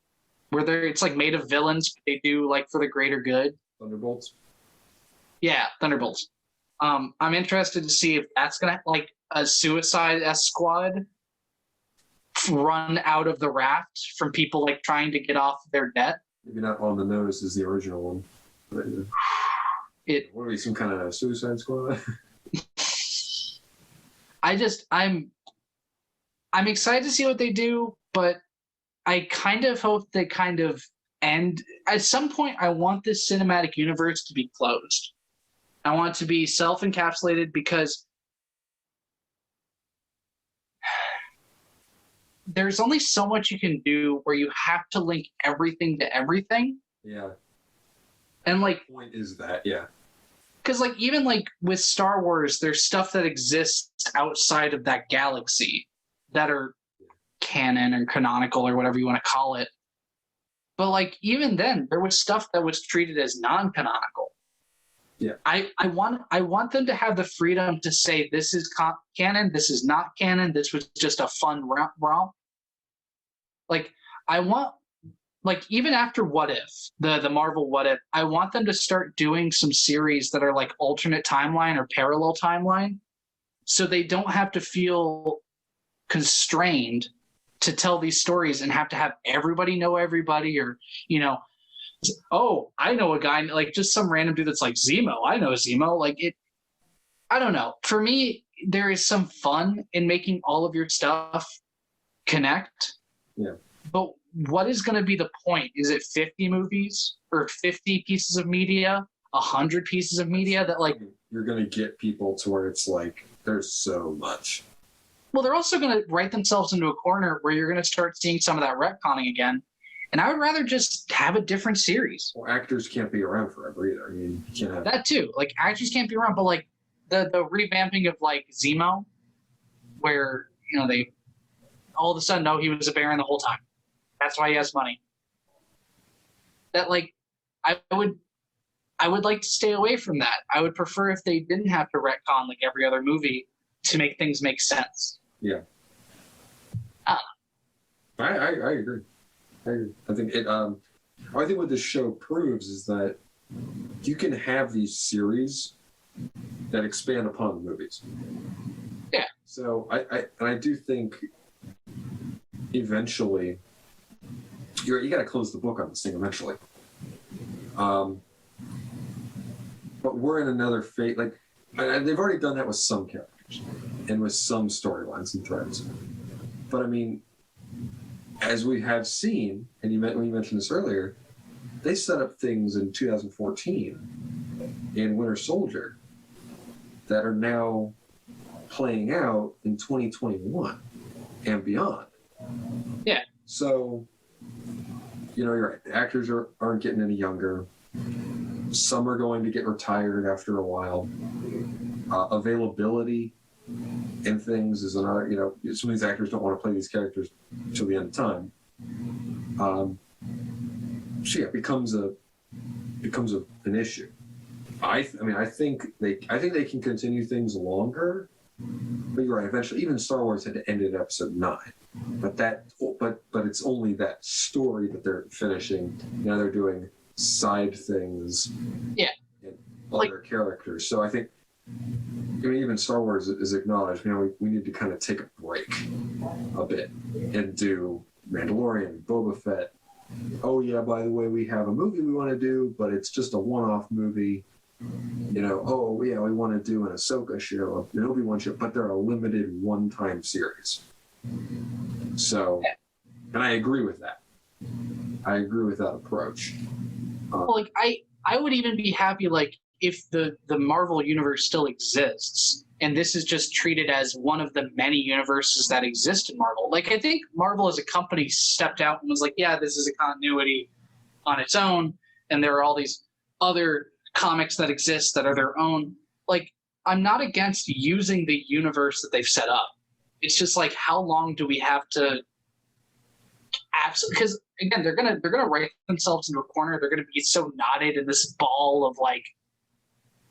where it's like made of villains, but they do like for the greater good. Thunderbolts. Yeah, Thunderbolts. I'm interested to see if that's gonna like a Suicide Squad run out of the raft from people like trying to get off their debt. Maybe not on the nose as the original one. But, what are we, some kind of Suicide Squad? I'm excited to see what they do, but I kind of hope they kind of end. At some point, I want this cinematic universe to be closed. I want it to be self-encapsulated, because there's only so much you can do where you have to link everything to everything. Yeah. And like, the point is that, yeah. Because like even like with Star Wars, there's stuff that exists outside of that galaxy that are canon or canonical or whatever you want to call it. But like even then, there was stuff that was treated as non-canonical. Yeah. I want them to have the freedom to say this is canon, this is not canon, this was just a fun romp. Like I want, like even after What If, the Marvel What If, I want them to start doing some series that are like alternate timeline or parallel timeline, so they don't have to feel constrained to tell these stories and have to have everybody know everybody, or oh, I know a guy, like just some random dude that's like Zemo. I know Zemo. Like it, I don't know. For me, there is some fun in making all of your stuff connect. Yeah. But what is going to be the point? Is it 50 movies or 50 pieces of media, 100 pieces of media that like you're going to get people to where it's like there's so much. Well, they're also going to write themselves into a corner where you're going to start seeing some of that retconning again. And I would rather just have a different series. Well, actors can't be around forever either. I mean, you can't have that too. Like actors can't be around, but like the revamping of like Zemo, where they all of a sudden know he was a Baron the whole time. That's why he has money. That like I would like to stay away from that. I would prefer if they didn't have to retcon like every other movie to make things make sense. Yeah. I agree. I think it. I think what this show proves is that you can have these series that expand upon the movies. Yeah. So I do think eventually you got to close the book on this thing eventually. But we're in another phase. Like they've already done that with some characters and with some storylines and threads. But I mean, as we have seen, and when you mentioned this earlier, they set up things in 2014 in Winter Soldier that are now playing out in 2021 and beyond. Yeah. So, you're right. The actors aren't getting any younger. Some are going to get retired after a while. Availability and things is another, some of these actors don't want to play these characters till the end of time. So yeah, it becomes an issue. I think they can continue things longer, but you're right. Eventually, even Star Wars had to end at episode 9, but it's only that story that they're finishing. Now they're doing side things. Yeah. And other characters. So I think. Even Star Wars is acknowledged. We need to kind of take a break a bit and do Mandalorian, Boba Fett. Oh yeah, by the way, we have a movie we want to do, but it's just a one-off movie. oh yeah, we want to do an Ahsoka show, an Obi-Wan show, but they're a limited one-time series. So, and I agree with that. I agree with that approach. Well, like I would even be happy like if the Marvel universe still exists and this is just treated as one of the many universes that exist in Marvel. Like I think Marvel as a company stepped out and was like, yeah, this is a continuity on its own, and there are all these other comics that exist that are their own. Like I'm not against using the universe that they've set up. It's just like how long do we have to because again they're gonna write themselves into a corner. They're gonna be so knotted in this ball of like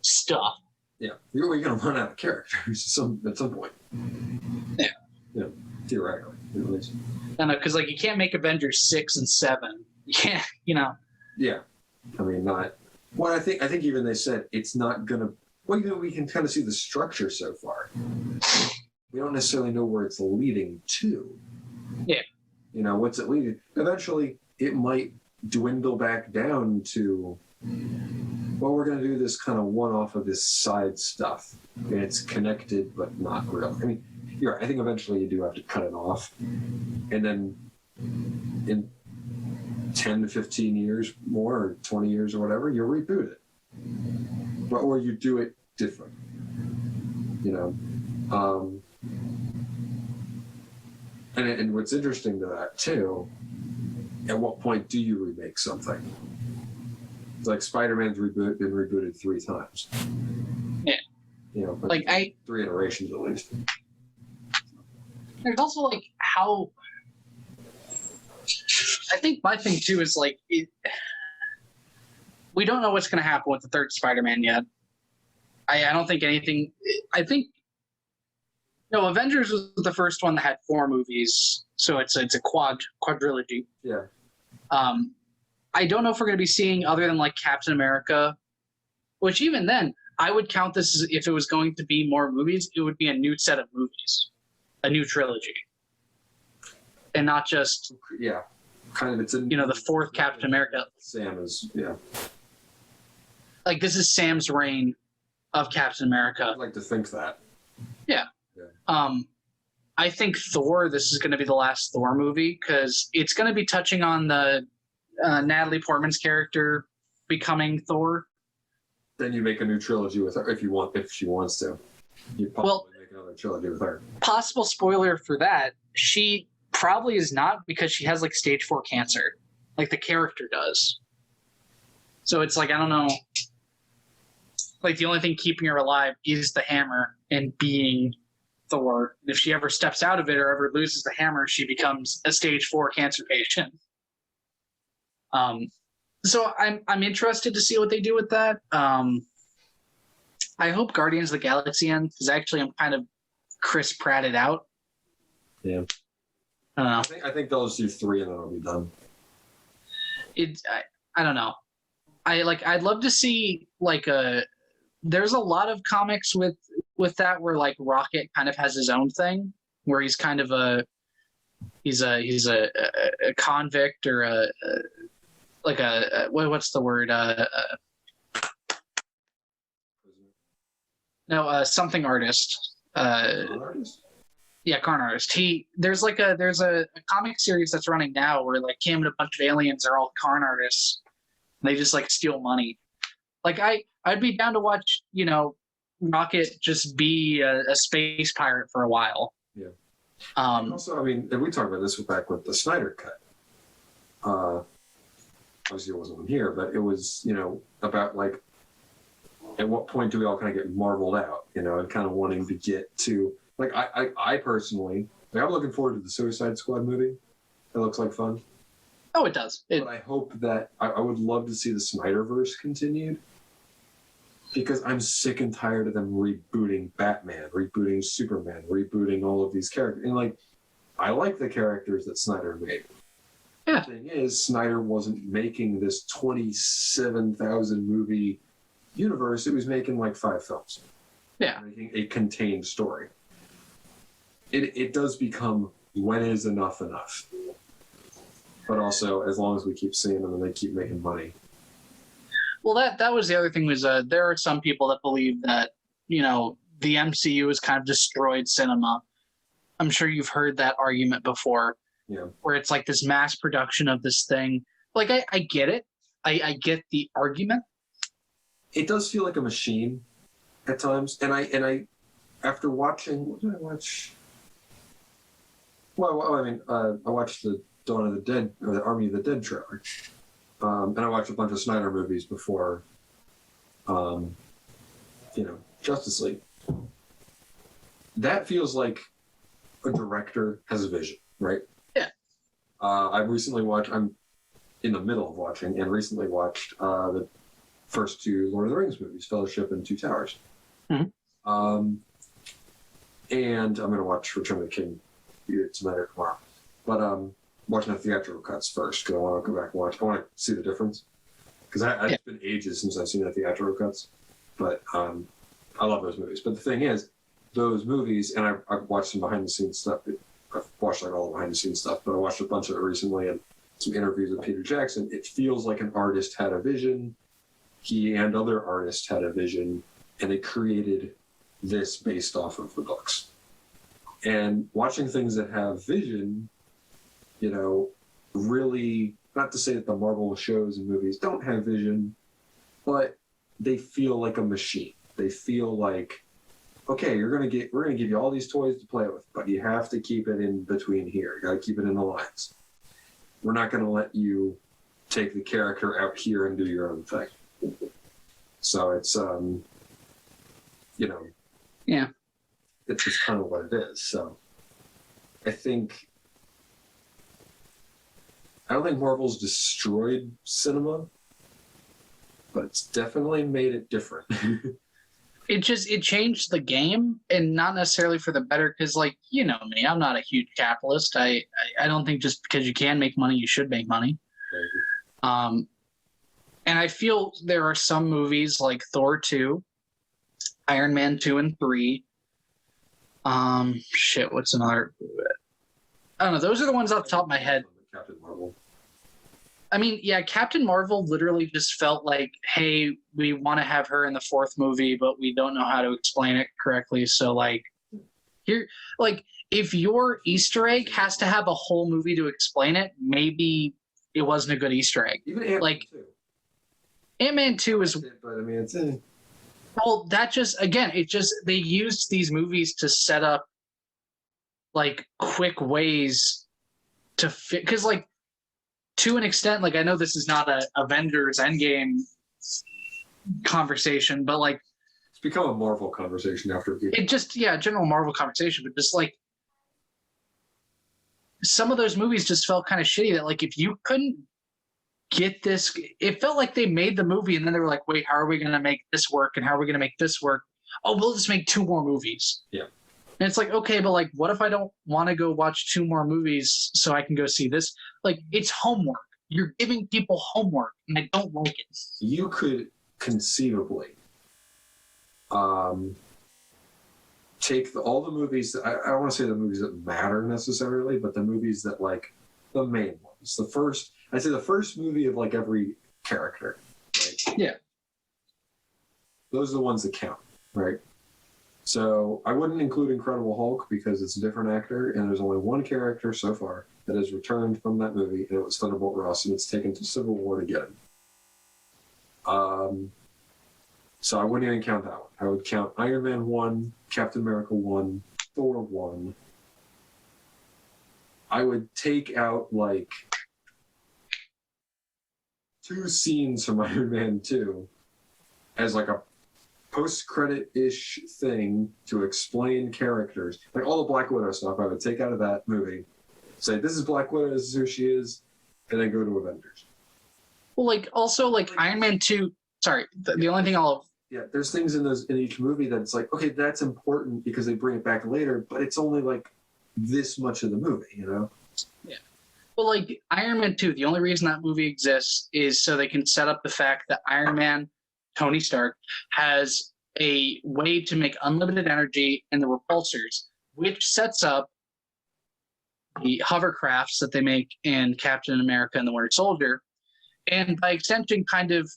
stuff. Yeah, you're gonna run out of characters at some point. Yeah, theoretically. I know, because like you can't make Avengers 6 and 7. You can't, Yeah, I mean not. Well, I think even they said it's not gonna. Well, we can kind of see the structure so far. We don't necessarily know where it's leading to. Yeah. What's it leading? Eventually, it might dwindle back down to, well, we're going to do this kind of one-off of this side stuff. And it's connected, but not real. I mean, you're right. I think eventually you do have to cut it off. And then in 10 to 15 years more, or 20 years or whatever, you reboot it. Or you do it different. And what's interesting to that too, at what point do you remake something? It's like Spider-Man's been rebooted 3 times. Yeah. But like 3 iterations at least. There's also like how. I think my thing too is like we don't know what's going to happen with the 3rd Spider-Man yet. I don't think anything. I think. No, Avengers was the first one that had 4 movies, so it's a quadrilogy. Yeah. I don't know if we're going to be seeing other than like Captain America, which even then I would count this as if it was going to be more movies, it would be a new set of movies, a new trilogy, and not just kind of it's the 4th Captain America. Sam is like this is Sam's reign of Captain America. I'd like to think that. Yeah. I think Thor, this is going to be the last Thor movie because it's going to be touching on the Natalie Portman's character becoming Thor. Then you make a new trilogy with her if she wants to. You probably make another trilogy with her. Possible spoiler for that, she probably is not because she has like stage 4 cancer, like the character does. So it's like I don't know. Like the only thing keeping her alive is the hammer and being Thor. And if she ever steps out of it or ever loses the hammer, she becomes a stage 4 cancer patient. So I'm interested to see what they do with that. I hope Guardians of the Galaxy ends because actually I'm kind of Chris Pratted out. Yeah. I don't know. I think they'll just do 3 and then it'll be done. I don't know. I'd love to see like there's a lot of comics with that where like Rocket kind of has his own thing where he's kind of he's a convict or what's the word something artist. Yeah, con artist. There's a comic series that's running now where like him and a bunch of aliens are all con artists. And they just like steal money. Like I'd be down to watch, Rocket just be a space pirate for a while. Yeah. Also, I mean, and we talked about this back with the Snyder Cut. Obviously, it wasn't here, but it was, about like, at what point do we all kind of get marveled out, and kind of wanting to get to, like, I personally, I'm looking forward to the Suicide Squad movie. It looks like fun. Oh, it does. But I hope that I would love to see the Snyderverse continued. Because I'm sick and tired of them rebooting Batman, rebooting Superman, rebooting all of these characters. And I like the characters that Snyder made. Yeah. The thing is, Snyder wasn't making this 27,000 movie universe. It was making like 5 films. Yeah. Making a contained story. It does become when is enough. But also, as long as we keep seeing them and they keep making money. Well, that was the other thing was there are some people that believe that, the MCU has kind of destroyed cinema. I'm sure you've heard that argument before. Yeah. Where it's like this mass production of this thing. Like I get it. I get the argument. It does feel like a machine at times, and I after watching, what did I watch? Well, I watched the Dawn of the Dead or the Army of the Dead trailer, and I watched a bunch of Snyder movies before, Justice League. That feels like a director has a vision, right? Yeah. I'm in the middle of watching and recently watched the first two Lord of the Rings movies, Fellowship and Two Towers. Mm-hmm. And I'm going to watch Return of the King tonight or tomorrow. But watching the theatrical cuts first because I want to go back and watch. I want to see the difference because it's been ages since I've seen the theatrical cuts. But I love those movies. But the thing is, those movies, and I've watched some behind-the-scenes stuff. I've watched like all the behind-the-scenes stuff, but I watched a bunch of it recently and some interviews with Peter Jackson. It feels like an artist had a vision. He and other artists had a vision, and they created this based off of the books. And watching things that have vision, really, not to say that the Marvel shows and movies don't have vision, but they feel like a machine. They feel like, okay, we're gonna give you all these toys to play with, but you have to keep it in between here. You gotta keep it in the lines. We're not gonna let you take the character out here and do your own thing. So it's Yeah. It's just kind of what it is. So I don't think Marvel's destroyed cinema, but it's definitely made it different. It changed the game, and not necessarily for the better, because like, me, I'm not a huge capitalist. I don't think just because you can make money, you should make money. And I feel there are some movies like Thor 2, Iron Man 2 and 3. What's another? I don't know. Those are the ones off the top of my head. Captain Marvel. I mean, yeah, Captain Marvel literally just felt like, hey, we want to have her in the fourth movie, but we don't know how to explain it correctly. So, like, here, like, if your Easter egg has to have a whole movie to explain it, maybe it wasn't a good Easter egg. Even Ant-Man like, 2. Ant-Man 2 is. But I mean, it's Well, that just, again, they used these movies to set up, like, quick ways to fit. Because, like, to an extent, like, I know this is not a Avengers Endgame conversation, but, like, it's become a Marvel conversation after it just, general Marvel conversation, but just, like, some of those movies just felt kind of shitty that, like, if you couldn't get this, it felt like they made the movie and then they were like, wait, how are we going to make this work? And how are we going to make this work? Oh, we'll just make 2 more movies. Yeah. And it's like, okay, but like, what if I don't want to go watch 2 more movies so I can go see this? Like, it's homework. You're giving people homework, and I don't like it. You could conceivably take all the movies that, I don't want to say the movies that matter necessarily, but the movies that, like, the main ones. I'd say the first movie of, like, every character, right? Yeah. Those are the ones that count, right? So I wouldn't include Incredible Hulk because it's a different actor, and there's only one character so far that has returned from that movie, and it was Thunderbolt Ross, and it's taken to Civil War to get him. So I wouldn't even count that one. I would count Iron Man 1, Captain America 1, Thor 1. I would take out, like, 2 scenes from Iron Man 2 as, like, a post-credit-ish thing to explain characters. Like, all the Black Widow stuff, I would take out of that movie, say, this is Black Widow, this is who she is, and then go to Avengers. Well, like, also, like, Iron Man 2, sorry, the only thing Yeah, there's things in each movie that's like, okay, that's important because they bring it back later, but it's only, like, this much of the movie, you know? Yeah. Well, like, Iron Man 2, the only reason that movie exists is so they can set up the fact that Iron Man, Tony Stark, has a way to make unlimited energy in the repulsors, which sets up the hovercrafts that they make in Captain America and the Winter Soldier, and by extension kind of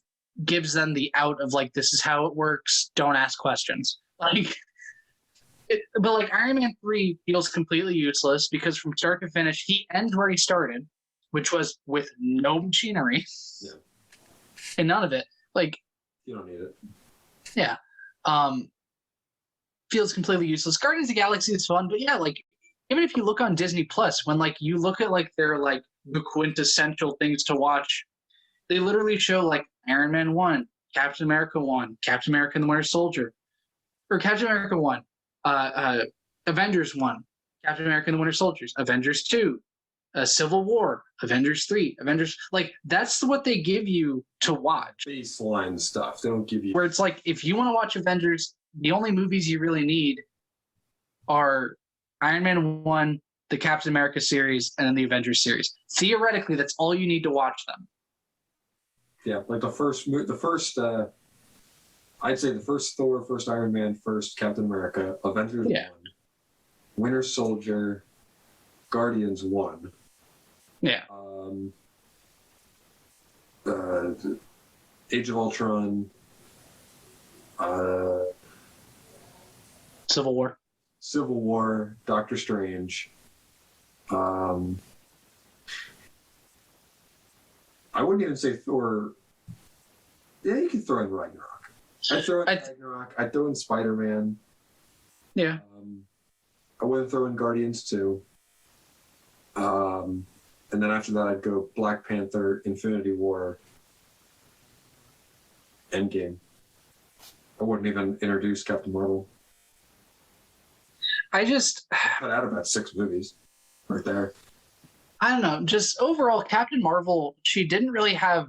gives them the out of like, this is how it works. Don't ask questions. Like, but like Iron Man 3 feels completely useless because from start to finish, he ends where he started, which was with no machinery. Yeah. And none of it. Like, you don't need it. Yeah. Feels completely useless. Guardians of the Galaxy is fun, but yeah, like even if you look on Disney Plus, when like you look at like their like the quintessential things to watch, they literally show like Iron Man 1, Captain America 1, Captain America and the Winter Soldier, or Captain America 1, Avengers 1, Captain America and the Winter Soldiers, Avengers 2, Civil War, Avengers 3, Avengers, like that's what they give you to watch. Baseline stuff. They don't give you where it's like if you want to watch Avengers, the only movies you really need are Iron Man 1, the Captain America series, and then the Avengers series. Theoretically, that's all you need to watch them. Yeah, like the first I'd say the first Thor, first Iron Man, first Captain America, Avengers 1, Winter Soldier, Guardians 1. Yeah. Age of Ultron, Civil War, Doctor Strange. I wouldn't even say Thor. Yeah, you can throw in Ragnarok. I'd throw in Ragnarok. I'd throw in Spider-Man. Yeah. I wouldn't throw in Guardians 2. And then after that, I'd go Black Panther, Infinity War, Endgame. I wouldn't even introduce Captain Marvel. I cut out about 6 movies right there. I don't know. Just overall, Captain Marvel, she didn't really have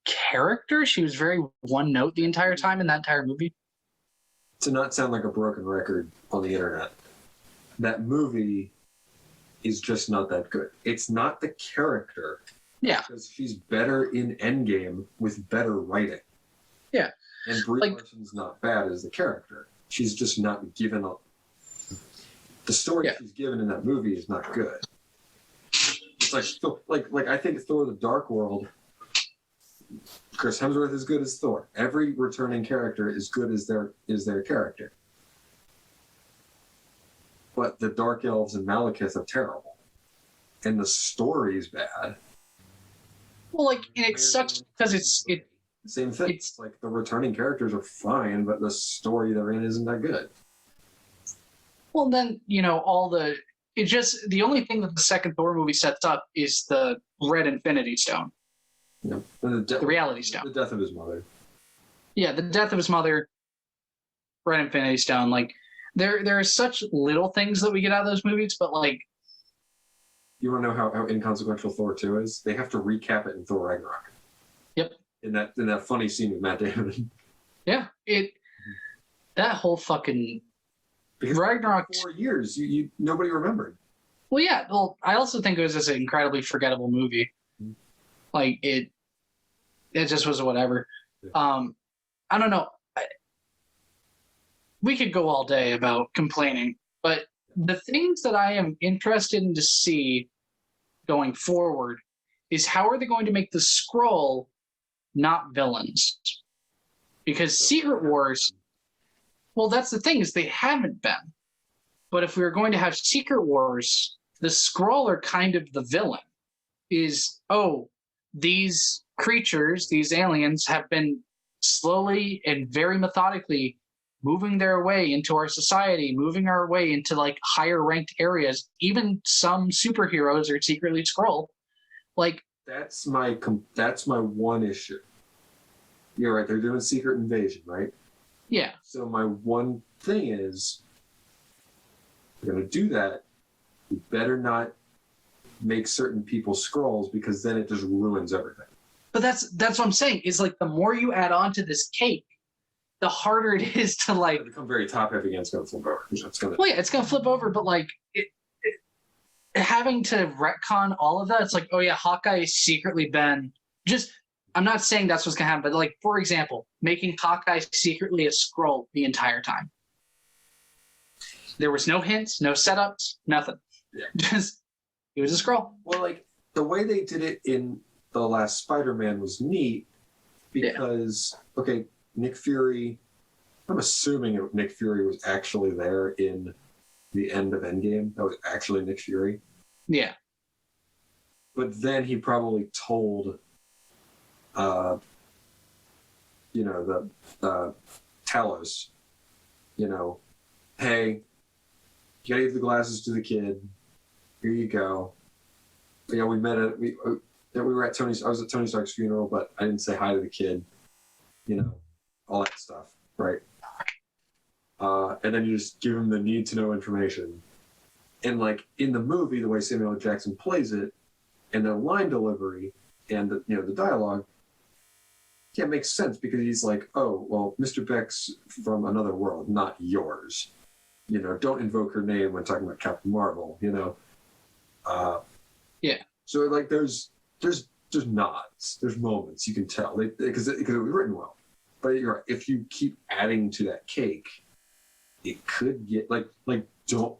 character. She was very one note the entire time in that entire movie. To not sound like a broken record on the internet, that movie is just not that good. It's not the character. Yeah. Because she's better in Endgame with better writing. Yeah. And Brie Larson's not bad as the character. She's just not given up. The story she's given in that movie is not good. It's like I think Thor: The Dark World. Chris Hemsworth is good as Thor. Every returning character is good as their character. But the Dark Elves and Malekith are terrible, and the story's bad. Well, like, and it sucks because it same thing. It's like the returning characters are fine, but the story they're in isn't that good. Well, then, the only thing that the second Thor movie sets up is the Red Infinity Stone. Yeah. The Reality Stone. The death of his mother. Yeah, the death of his mother, Red Infinity Stone. Like, there are such little things that we get out of those movies, but like... You want to know how inconsequential Thor 2 is? They have to recap it in Thor Ragnarok. Yep. In that funny scene with Matt Damon. Yeah, that whole fucking... Because Ragnarok, 4 years, you nobody remembered. Well, yeah. Well, I also think it was just an incredibly forgettable movie. Mm-hmm. Like it just was whatever. Yeah. I don't know. We could go all day about complaining, but the things that I am interested in to see going forward is how are they going to make the Skrull not villains? Because Secret Wars. Well, that's the thing is they haven't been. But if we were going to have Secret Wars, the Skrull are kind of the villain. These creatures, these aliens have been slowly and very methodically moving their way into our society, moving our way into like higher ranked areas. Even some superheroes are secretly Skrull. Like that's my one issue. You're right. They're doing secret invasion, right? Yeah. So my one thing is, if you're going to do that, you better not make certain people Skrulls because then it just ruins everything. But that's what I'm saying. Is like the more you add on to this cake, the harder it is to like become very top heavy and it's going to flip over. Well, yeah, it's going to flip over, but like having to retcon all of that, it's like, oh yeah, Hawkeye has secretly been just. I'm not saying that's what's going to happen, but like, for example, making Hawkeye secretly a Skrull the entire time. There was no hints, no setups, nothing. Yeah. Just, he was a Skrull. Well, like, the way they did it in the last Spider-Man was neat because okay, Nick Fury. I'm assuming Nick Fury was actually there in the end of Endgame. That was actually Nick Fury. Yeah. But then he probably told, the Talos, hey, you gotta give the glasses to the kid. Here you go. We met we were at Tony's. I was at Tony Stark's funeral, but I didn't say hi to the kid. All that stuff, right? And then you just give him the need to know information. And like in the movie, the way Samuel L. Jackson plays it, and the line delivery, and the dialogue, it makes sense because he's like, oh, well, Mr. Beck's from another world, not yours. Don't invoke her name when talking about Captain Marvel. Yeah. So like, there's nods, there's moments you can tell because it was written well. But you're right, if you keep adding to that cake, it could get like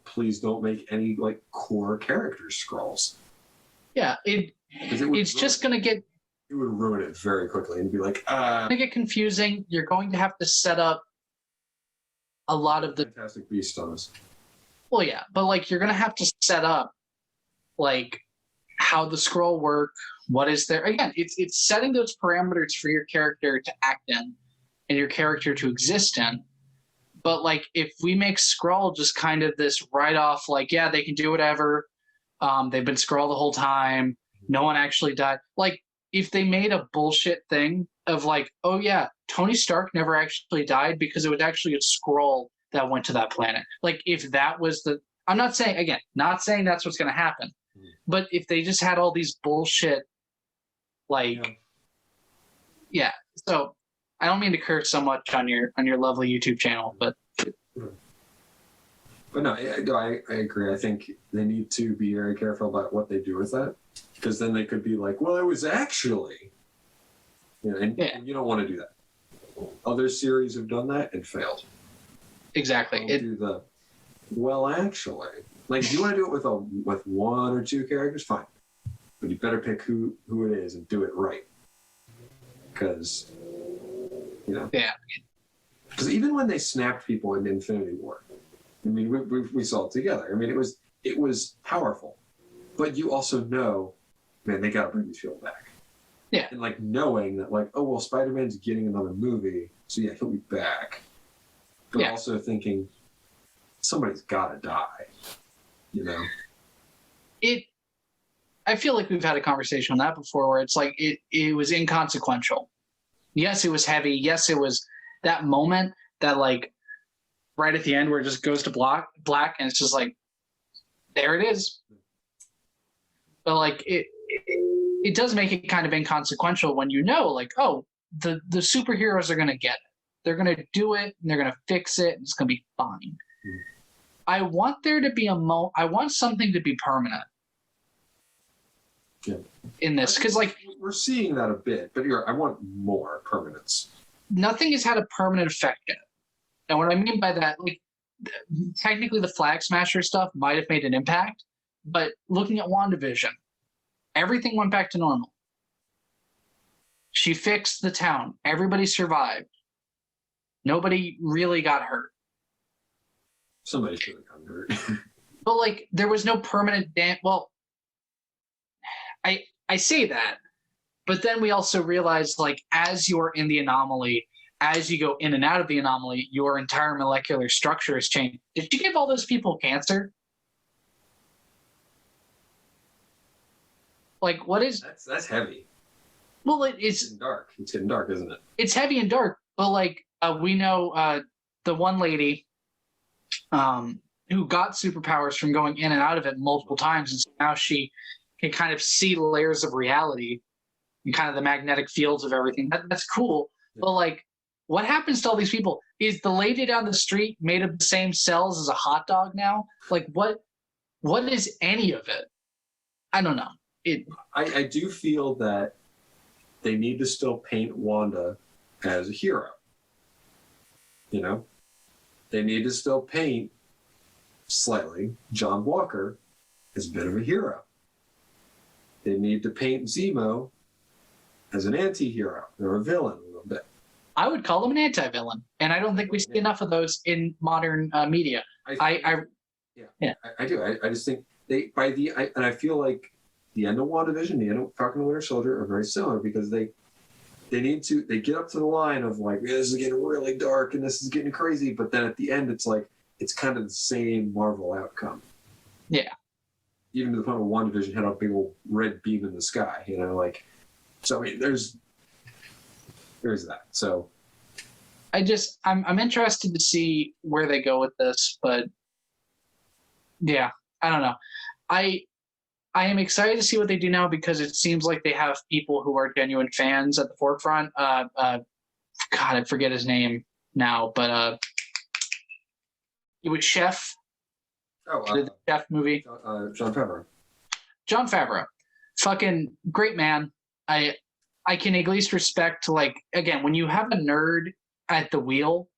please don't make any like core characters Skrulls. Yeah, it's just gonna get. It would ruin it very quickly and be like, It's gonna get confusing. You're going to have to set up a lot of the Fantastic Beast on us. Well, yeah, but like you're gonna have to set up like how the Skrull work. What is there? Again, it's setting those parameters for your character to act in and your character to exist in. But like if we make Skrull just kind of this write-off, like, yeah, they can do whatever. They've been Skrull the whole time. No one actually died. Like if they made a bullshit thing of like, oh yeah, Tony Stark never actually died because it was actually a Skrull that went to that planet. Like if that was I'm not saying that's what's going to happen. But if they just had all these bullshit, like, yeah. So I don't mean to curse so much on your lovely YouTube channel, but no, I agree. I think they need to be very careful about what they do with that, because then they could be like, well, it was actually, and you don't want to do that. Other series have done that and failed. Exactly. Well, actually, like, if you want to do it with one or two characters, fine, but you better pick who it is and do it right, because yeah. Because even when they snapped people in Infinity War, I mean, we saw it together. I mean, it was powerful, but you also know, man, they got to bring these people back. Yeah. And like knowing that, like, oh well, Spider-Man's getting another movie, so yeah, he'll be back. But also thinking somebody's got to die. I feel like we've had a conversation on that before, where it's like it was inconsequential. Yes, it was heavy. Yes, it was that moment that like right at the end where it just goes to black and it's just like, there it is. But like it does make it kind of inconsequential when like, oh, the superheroes are going to get it. They're going to do it and they're going to fix it and it's going to be fine. I want there to be I want something to be permanent. Yeah. In this, because like we're seeing that a bit, but I want more permanence. Nothing has had a permanent effect yet. And what I mean by that, like, technically the Flag Smasher stuff might have made an impact, but looking at WandaVision, everything went back to normal. She fixed the town. Everybody survived. Nobody really got hurt. Somebody should have gotten hurt. But like, there was no permanent well, I say that, but then we also realize, like, as you're in the anomaly, as you go in and out of the anomaly, your entire molecular structure has changed. Did you give all those people cancer? Like, what is... That's heavy. Well, it's dark. It's getting dark, isn't it? It's heavy and dark, but like, we know the one lady who got superpowers from going in and out of it multiple times, and so now she can kind of see layers of reality and kind of the magnetic fields of everything. That's cool. Yeah. But like, what happens to all these people? Is the lady down the street made of the same cells as a hot dog now? Like, what is any of it? I don't know. I do feel that they need to still paint Wanda as a hero. They need to still paint slightly John Walker as a bit of a hero. They need to paint Zemo as an anti-hero or a villain, one bit. I would call him an anti-villain, and I don't think we see enough of those in modern media. I do. I just think and I feel like the end of WandaVision, the end of Falcon and Winter Soldier are very similar because they get up to the line of like, this is getting really dark and this is getting crazy, but then at the end it's like it's kind of the same Marvel outcome. Yeah. Even to the point where WandaVision had a big old red beam in the sky, like. So I mean, there's that. So I'm interested to see where they go with this, but yeah, I don't know. I am excited to see what they do now because it seems like they have people who are genuine fans at the forefront. God, I forget his name now, but it was Chef. The Chef movie. Jon Favreau. Jon Favreau, fucking great man. I can at least respect, like, again, when you have a nerd at the wheel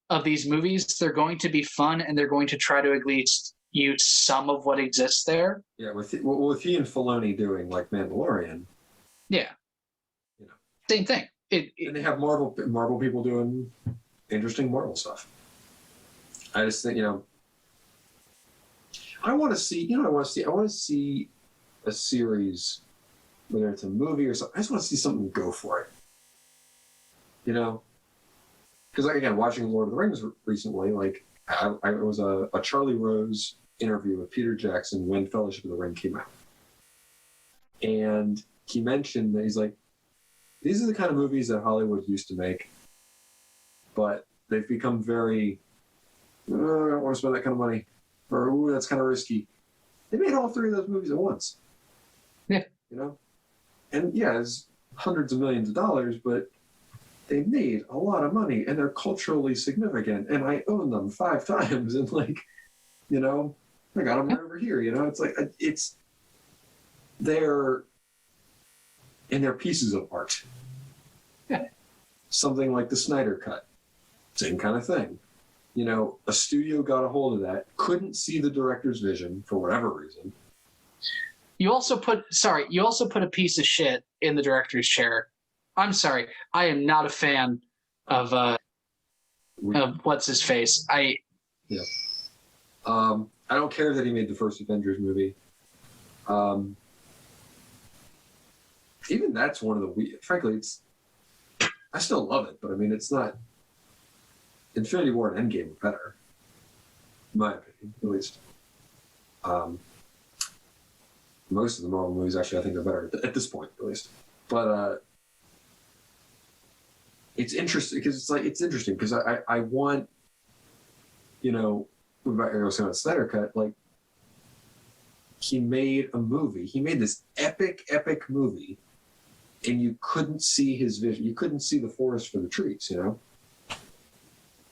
of these movies, they're going to be fun and they're going to try to at least use some of what exists there. Yeah, with he and Filoni doing like Mandalorian. Yeah. Same thing. And they have Marvel people doing interesting Marvel stuff. I just think, I want to see a series, whether it's a movie or something. I just want to see something go for it. Because like again, watching Lord of the Rings recently, like I was a Charlie Rose interview with Peter Jackson when Fellowship of the Ring came out, and he mentioned that he's like, these are the kind of movies that Hollywood used to make, but they've become very, I don't want to spend that kind of money, or ooh, that's kind of risky. They made all three of those movies at once. Yeah. And yeah, it's hundreds of millions of dollars, but they made a lot of money and they're culturally significant. And I own them 5 times and like, I got them right over here. It's like, they're pieces of art. Yeah. Something like the Snyder Cut, same kind of thing. A studio got a hold of that, couldn't see the director's vision for whatever reason. You also put a piece of shit in the director's chair. I'm sorry. I am not a fan of what's his face. I don't care that he made the first Avengers movie. Even that's one of the frankly, I still love it, but I mean, it's not. Infinity War and Endgame are better, in my opinion, at least. Most of the Marvel movies, actually, I think are better at this point, at least. But it's interesting because it's interesting because I want, I was saying about Snyder Cut, like he made a movie. He made this epic movie, and you couldn't see his vision. You couldn't see the forest for the trees,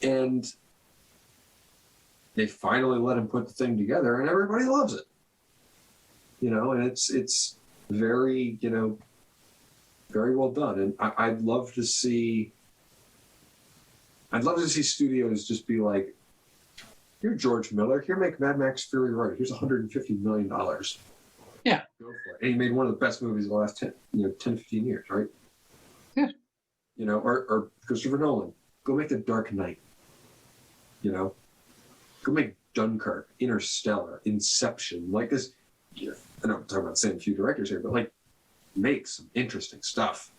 And they finally let him put the thing together, and everybody loves it. And it's very, very well done. And I'd love to see studios just be like, here, George Miller, here, make Mad Max Fury Road. Here's $150 million. Yeah. Go for it. And he made one of the best movies of the last 10, 15 years, right? Yeah. Or Christopher Nolan, go make The Dark Knight. Go make Dunkirk, Interstellar, Inception, like this. I know I'm talking about the same few directors here, but like make some interesting stuff.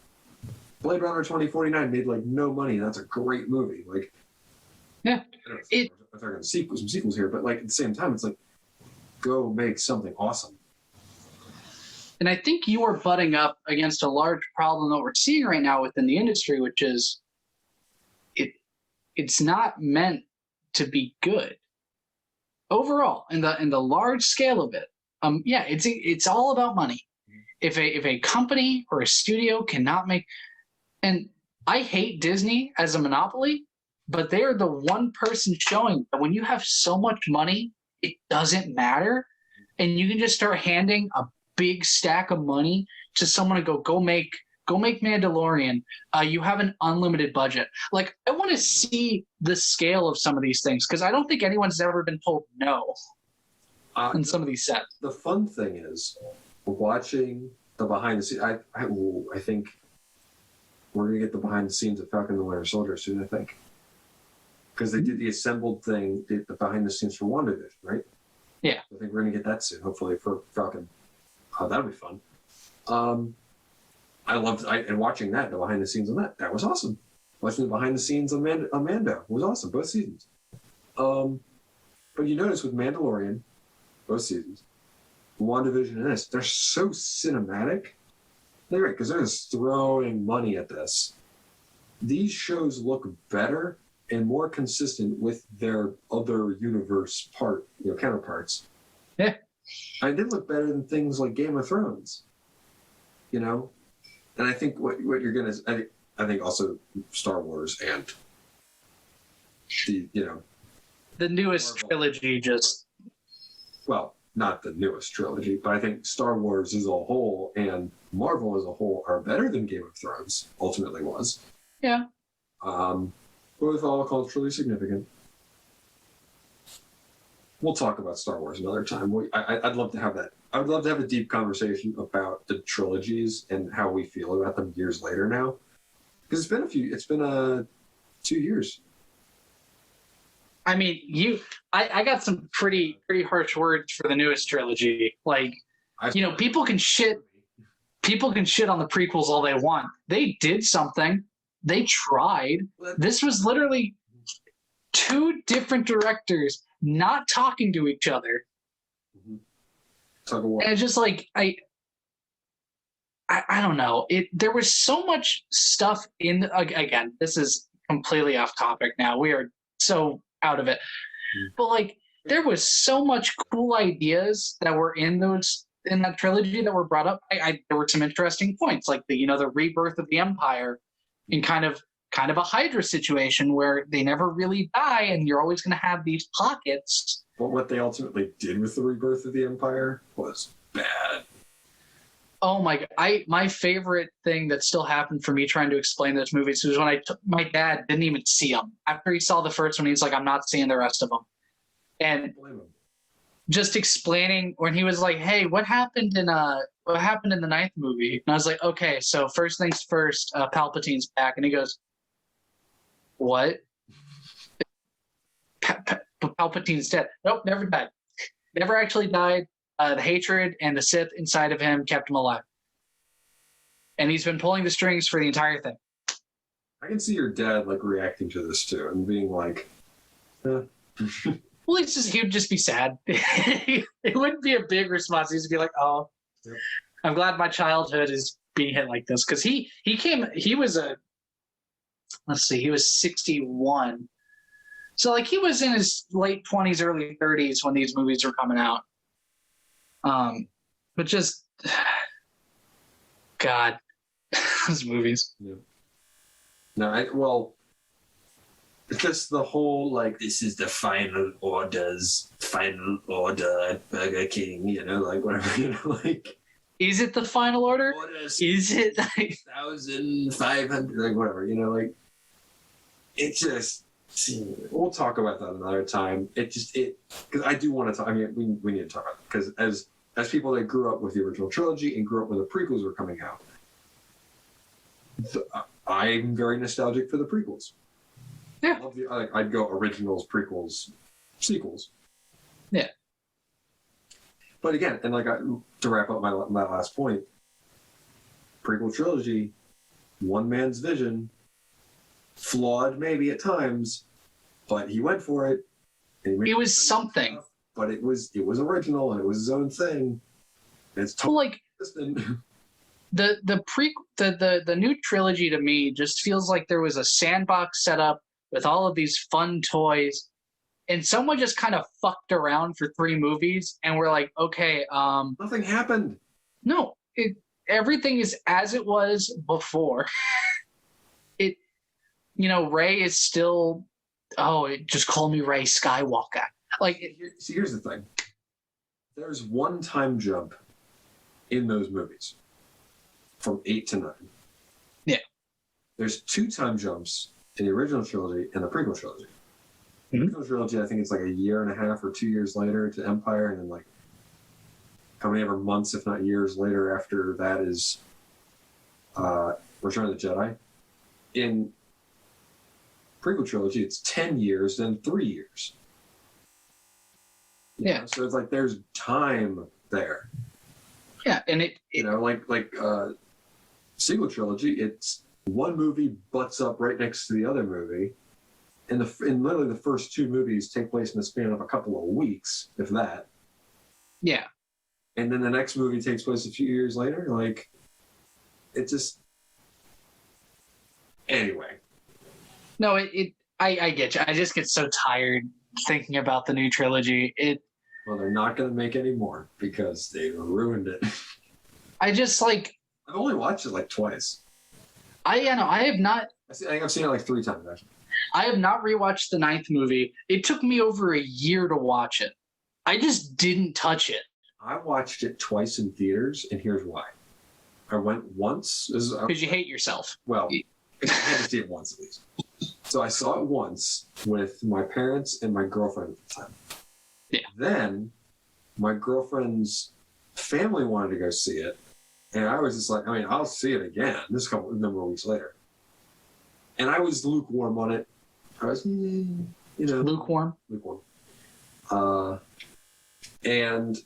Blade Runner 2049 made like no money, and that's a great movie. Like, yeah, I'm talking some sequels here, but like at the same time, it's like go make something awesome. And I think you are butting up against a large problem that we're seeing right now within the industry, which is it's not meant to be good overall in the large scale of it. It's all about money. If a company or a studio cannot make, and I hate Disney as a monopoly, but they are the one person showing that when you have so much money, it doesn't matter, and you can just start handing a big stack of money to someone and go make Mandalorian. You have an unlimited budget. Like, I want to see the scale of some of these things because I don't think anyone's ever been told no on some of these sets. The fun thing is watching the behind the scenes. I think we're gonna get the behind the scenes of Falcon and the Winter Soldier soon, I think, because they did the assembled thing, the behind the scenes for WandaVision, right? Yeah. I think we're gonna get that soon, hopefully for Falcon. That'll be fun. I loved and watching that, the behind the scenes on that was awesome. Watching the behind the scenes on Mando was awesome, both seasons. But you notice with Mandalorian, both seasons, WandaVision and this, they're so cinematic. They're right, because they're just throwing money at this. These shows look better and more consistent with their other universe counterparts. Yeah. And they look better than things like Game of Thrones. And I think what you're gonna, I think also Star Wars and the newest Marvel. Trilogy just. Well, not the newest trilogy, but I think Star Wars as a whole and Marvel as a whole are better than Game of Thrones ultimately was. Yeah. Both all culturally significant. We'll talk about Star Wars another time. I'd love to have that. I would love to have a deep conversation about the trilogies and how we feel about them years later now. Because it's been 2 years. I mean, I got some pretty harsh words for the newest trilogy. Like, people can shit on the prequels all they want. They did something. They tried. This was literally 2 different directors not talking to each other. Mm-hmm. And it's just like I don't know. There was so much stuff in. Again, this is completely off topic now. We are so out of it. But like, there was so much cool ideas that were in that trilogy that were brought up. There were some interesting points, like the rebirth of the Empire, in kind of a Hydra situation where they never really die, and you're always going to have these pockets. But what they ultimately did with the rebirth of the Empire was bad. Oh my God. My favorite thing that still happened for me trying to explain those movies was when my dad didn't even see them. After he saw the first one, he's like, I'm not seeing the rest of them. And just explaining when he was like, hey, what happened in the 9th movie? And I was like, okay, so first things first, Palpatine's back. And he goes, what? Palpatine's dead. Nope, never died. Never actually died. The hatred and the Sith inside of him kept him alive. And he's been pulling the strings for the entire thing. I can see your dad reacting to this too and being like, well, he would just be sad. It wouldn't be a big response. He'd just be like, oh, yep. I'm glad my childhood is being hit like this. Because he was 61. So he was in his late 20s, early 30s when these movies were coming out. But just, God, those movies. Yeah. No, it's just the whole this is the final order at Burger King, whatever, Is it the final order? Is it 1,500, whatever, it just. We'll talk about that another time. Because I do want to talk. I mean, we need to talk about it because as people that grew up with the original trilogy and grew up when the prequels were coming out, I'm very nostalgic for the prequels. Yeah, I'd go originals, prequels, sequels. Yeah. But again, and to wrap up my last point, prequel trilogy, one man's vision. Flawed maybe at times, but he went for it. And it was something. Stuff, but it was original and it was his own thing. And it's totally consistent. The new trilogy to me just feels like there was a sandbox set up with all of these fun toys, and someone just kind of fucked around for 3 movies, and we're like, okay, nothing happened. No, everything is as it was before. Rey is still, just call me Rey Skywalker. Here's the thing. There's one time jump in those movies from 8 to 9. Yeah. There's 2 time jumps in the original trilogy and the prequel trilogy. The original trilogy, I think it's a year and a half or 2 years later to Empire, and then how many ever months, if not years later after that is Return of the Jedi. in prequel trilogy, it's 10 years, then 3 years. Yeah. So it's like there's time there. Yeah, and it like sequel trilogy, it's one movie butts up right next to the other movie, and literally the first 2 movies take place in the span of a couple of weeks, if that. Yeah. And then the next movie takes place a few years later. Like, it just. Anyway. No, I get you. I just get so tired thinking about the new trilogy. Well, they're not going to make any more because they ruined it. I just like. I've only watched it like twice. I have not. I think I've seen it like 3 times actually. I have not rewatched the 9th movie. It took me over a year to watch it. I just didn't touch it. I watched it twice in theaters, and here's why. I went once. Because you hate yourself. Well, I had to see it once at least. So I saw it once with my parents and my girlfriend at the time. Yeah. Then my girlfriend's family wanted to go see it. And I was just like, I mean, I'll see it again. This is a number of weeks later. And I was lukewarm on it. I was, Lukewarm? Lukewarm. And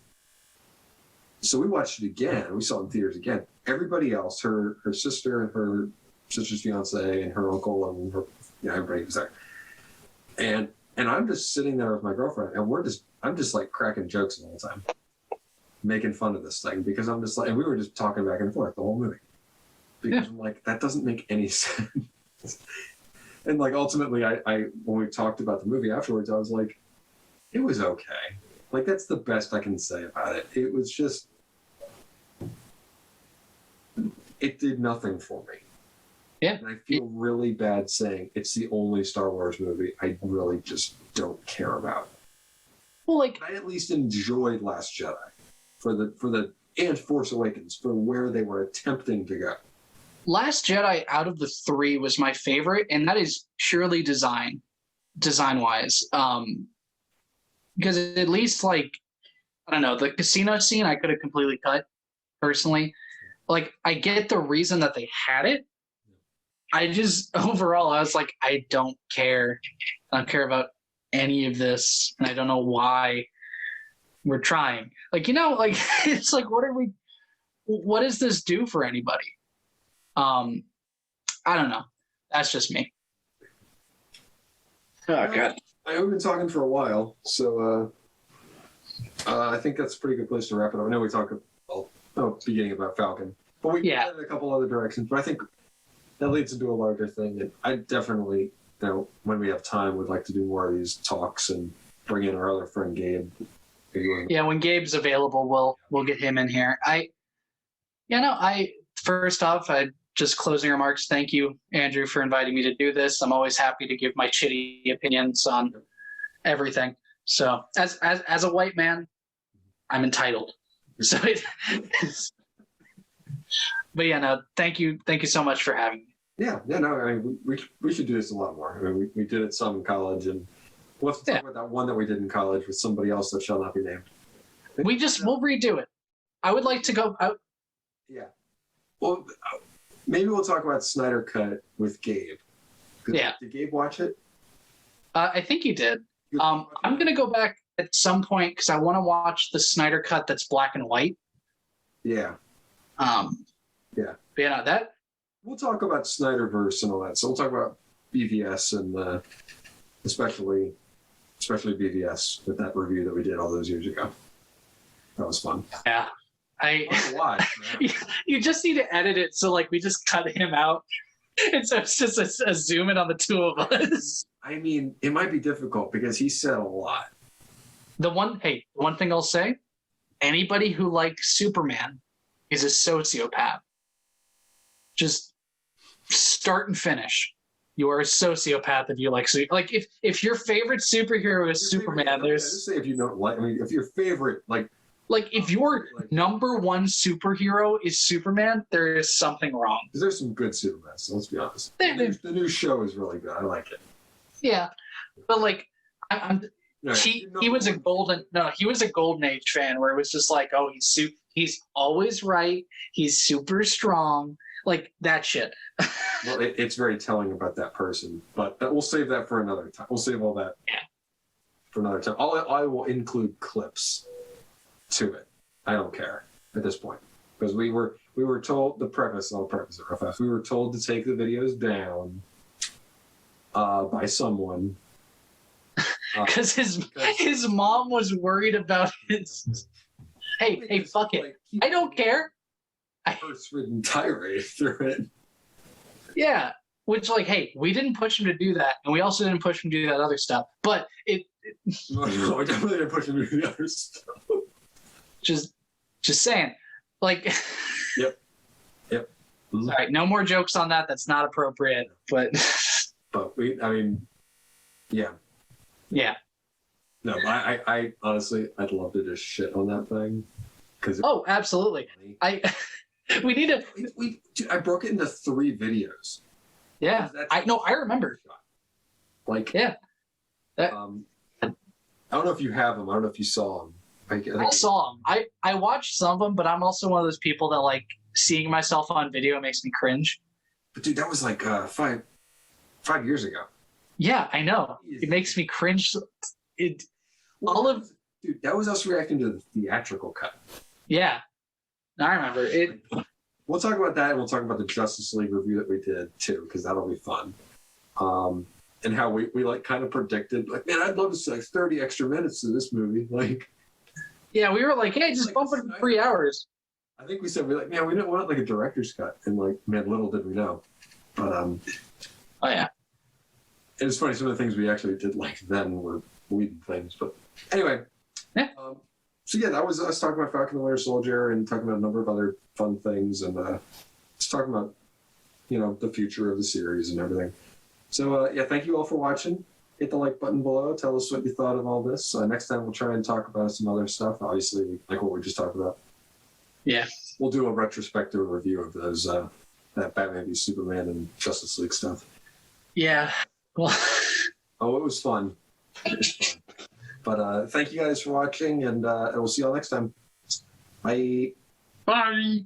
so we watched it again. We saw it in theaters again. Everybody else, her sister and her sister's fiance and her uncle and her, everybody was there. And I'm just sitting there with my girlfriend, and I'm just like cracking jokes the whole time, making fun of this thing because I'm just like, and we were just talking back and forth the whole movie because I'm like, that doesn't make any sense. And like ultimately, I when we talked about the movie afterwards, I was like, it was okay. Like that's the best I can say about it. It was just, it did nothing for me. Yeah. And I feel really bad saying it's the only Star Wars movie I really just don't care about. Well, like I at least enjoyed Last Jedi for the and Force Awakens for where they were attempting to go. Last Jedi out of the 3 was my favorite, and that is purely design-wise. Because at least, like, I don't know, the casino scene I could have completely cut, personally. Like, I get the reason that they had it. I just, overall, I was like, I don't care. I don't care about any of this, and I don't know why we're trying. Like, it's like, what does this do for anybody? I don't know. That's just me. Oh, God. We've been talking for a while, so I think that's a pretty good place to wrap it up. I know we talked beginning about Falcon, but we went in a couple other directions. But I think that leads into a larger thing. And I definitely, when we have time, would like to do more of these talks and bring in our other friend Gabe. Yeah, when Gabe's available, we'll get him in here. First off, just closing remarks. Thank you, Andrew, for inviting me to do this. I'm always happy to give my shitty opinions on everything. So as a white man, I'm entitled. So but yeah, no, thank you so much for having me. Yeah, no, I mean, we should do this a lot more. I mean, we did it some in college, and we'll have to talk about that one that we did in college with somebody else that shall not be named. We'll redo it. I would like to go out. Yeah. Well, maybe we'll talk about Snyder Cut with Gabe. Yeah. Did Gabe watch it? I think he did. I'm going to go back at some point because I want to watch the Snyder Cut that's black and white. Yeah. Yeah. But that. We'll talk about Snyderverse and all that. So we'll talk about BVS and especially BVS with that review that we did all those years ago. That was fun. Yeah. Watch, you just need to edit it so like we just cut him out. And so it's just a zoom in on the 2 of us. I mean, it might be difficult because he said a lot. One thing I'll say, anybody who likes Superman is a sociopath. Just start and finish. You are a sociopath if you like if your favorite superhero is Superman, just say if you don't like. I mean, if your favorite if your number 1 superhero is Superman, there is something wrong. Because there's some good Superman. So let's be honest. The new show is really good. I like it. Yeah, but he was a golden age fan where it was just like, oh, he's always right. He's super strong. like that shit. Well, it's very telling about that person, but we'll save that for another time. We'll save all that for another time. I will include clips to it. I don't care at this point because we were told the preface. I'll preface it real fast. We were told to take the videos down by someone because his mom was worried about his. Hey, fuck it. Like, I don't care. Curse-ridden tirade through it. Yeah, which like, hey, we didn't push him to do that, and we also didn't push him to do that other stuff. But No, I definitely didn't push him to do the other stuff. Just saying, like. Yep. Sorry, no more jokes on that. That's not appropriate. But yeah. Yeah. No, I honestly, I'd love to just shit on that thing. Oh, absolutely. We need to. I broke it into 3 videos. Yeah, I remember. Like, yeah. I don't know if you have them. I don't know if you saw them. I saw them. I watched some of them, but I'm also one of those people that like seeing myself on video makes me cringe. But dude, that was like 5 years ago. Yeah, I know. It makes me cringe. Dude, that was us reacting to the theatrical cut. Yeah, I remember it. We'll talk about that, and we'll talk about the Justice League review that we did too, because that'll be fun. And how we like kind of predicted, like, man, I'd love to see like 30 extra minutes to this movie. Like, yeah, we were like, hey, just bump it to 3 hours. I think we said we didn't want like a director's cut, and like, man, little did we know. But oh yeah, it was funny. Some of the things we actually did like then were weird things, but anyway. Yeah. So yeah, that was us talking about Falcon the Winter Soldier and talking about a number of other fun things, and just talking about the future of the series and everything. So yeah, thank you all for watching. Hit the like button below. Tell us what you thought of all this. Next time we'll try and talk about some other stuff. Obviously, like what we just talked about. Yeah. We'll do a retrospective review of those that Batman v Superman and Justice League stuff. Yeah. Well. Oh, it was fun. It was fun. But thank you guys for watching, and we'll see you all next time. Bye. Bye.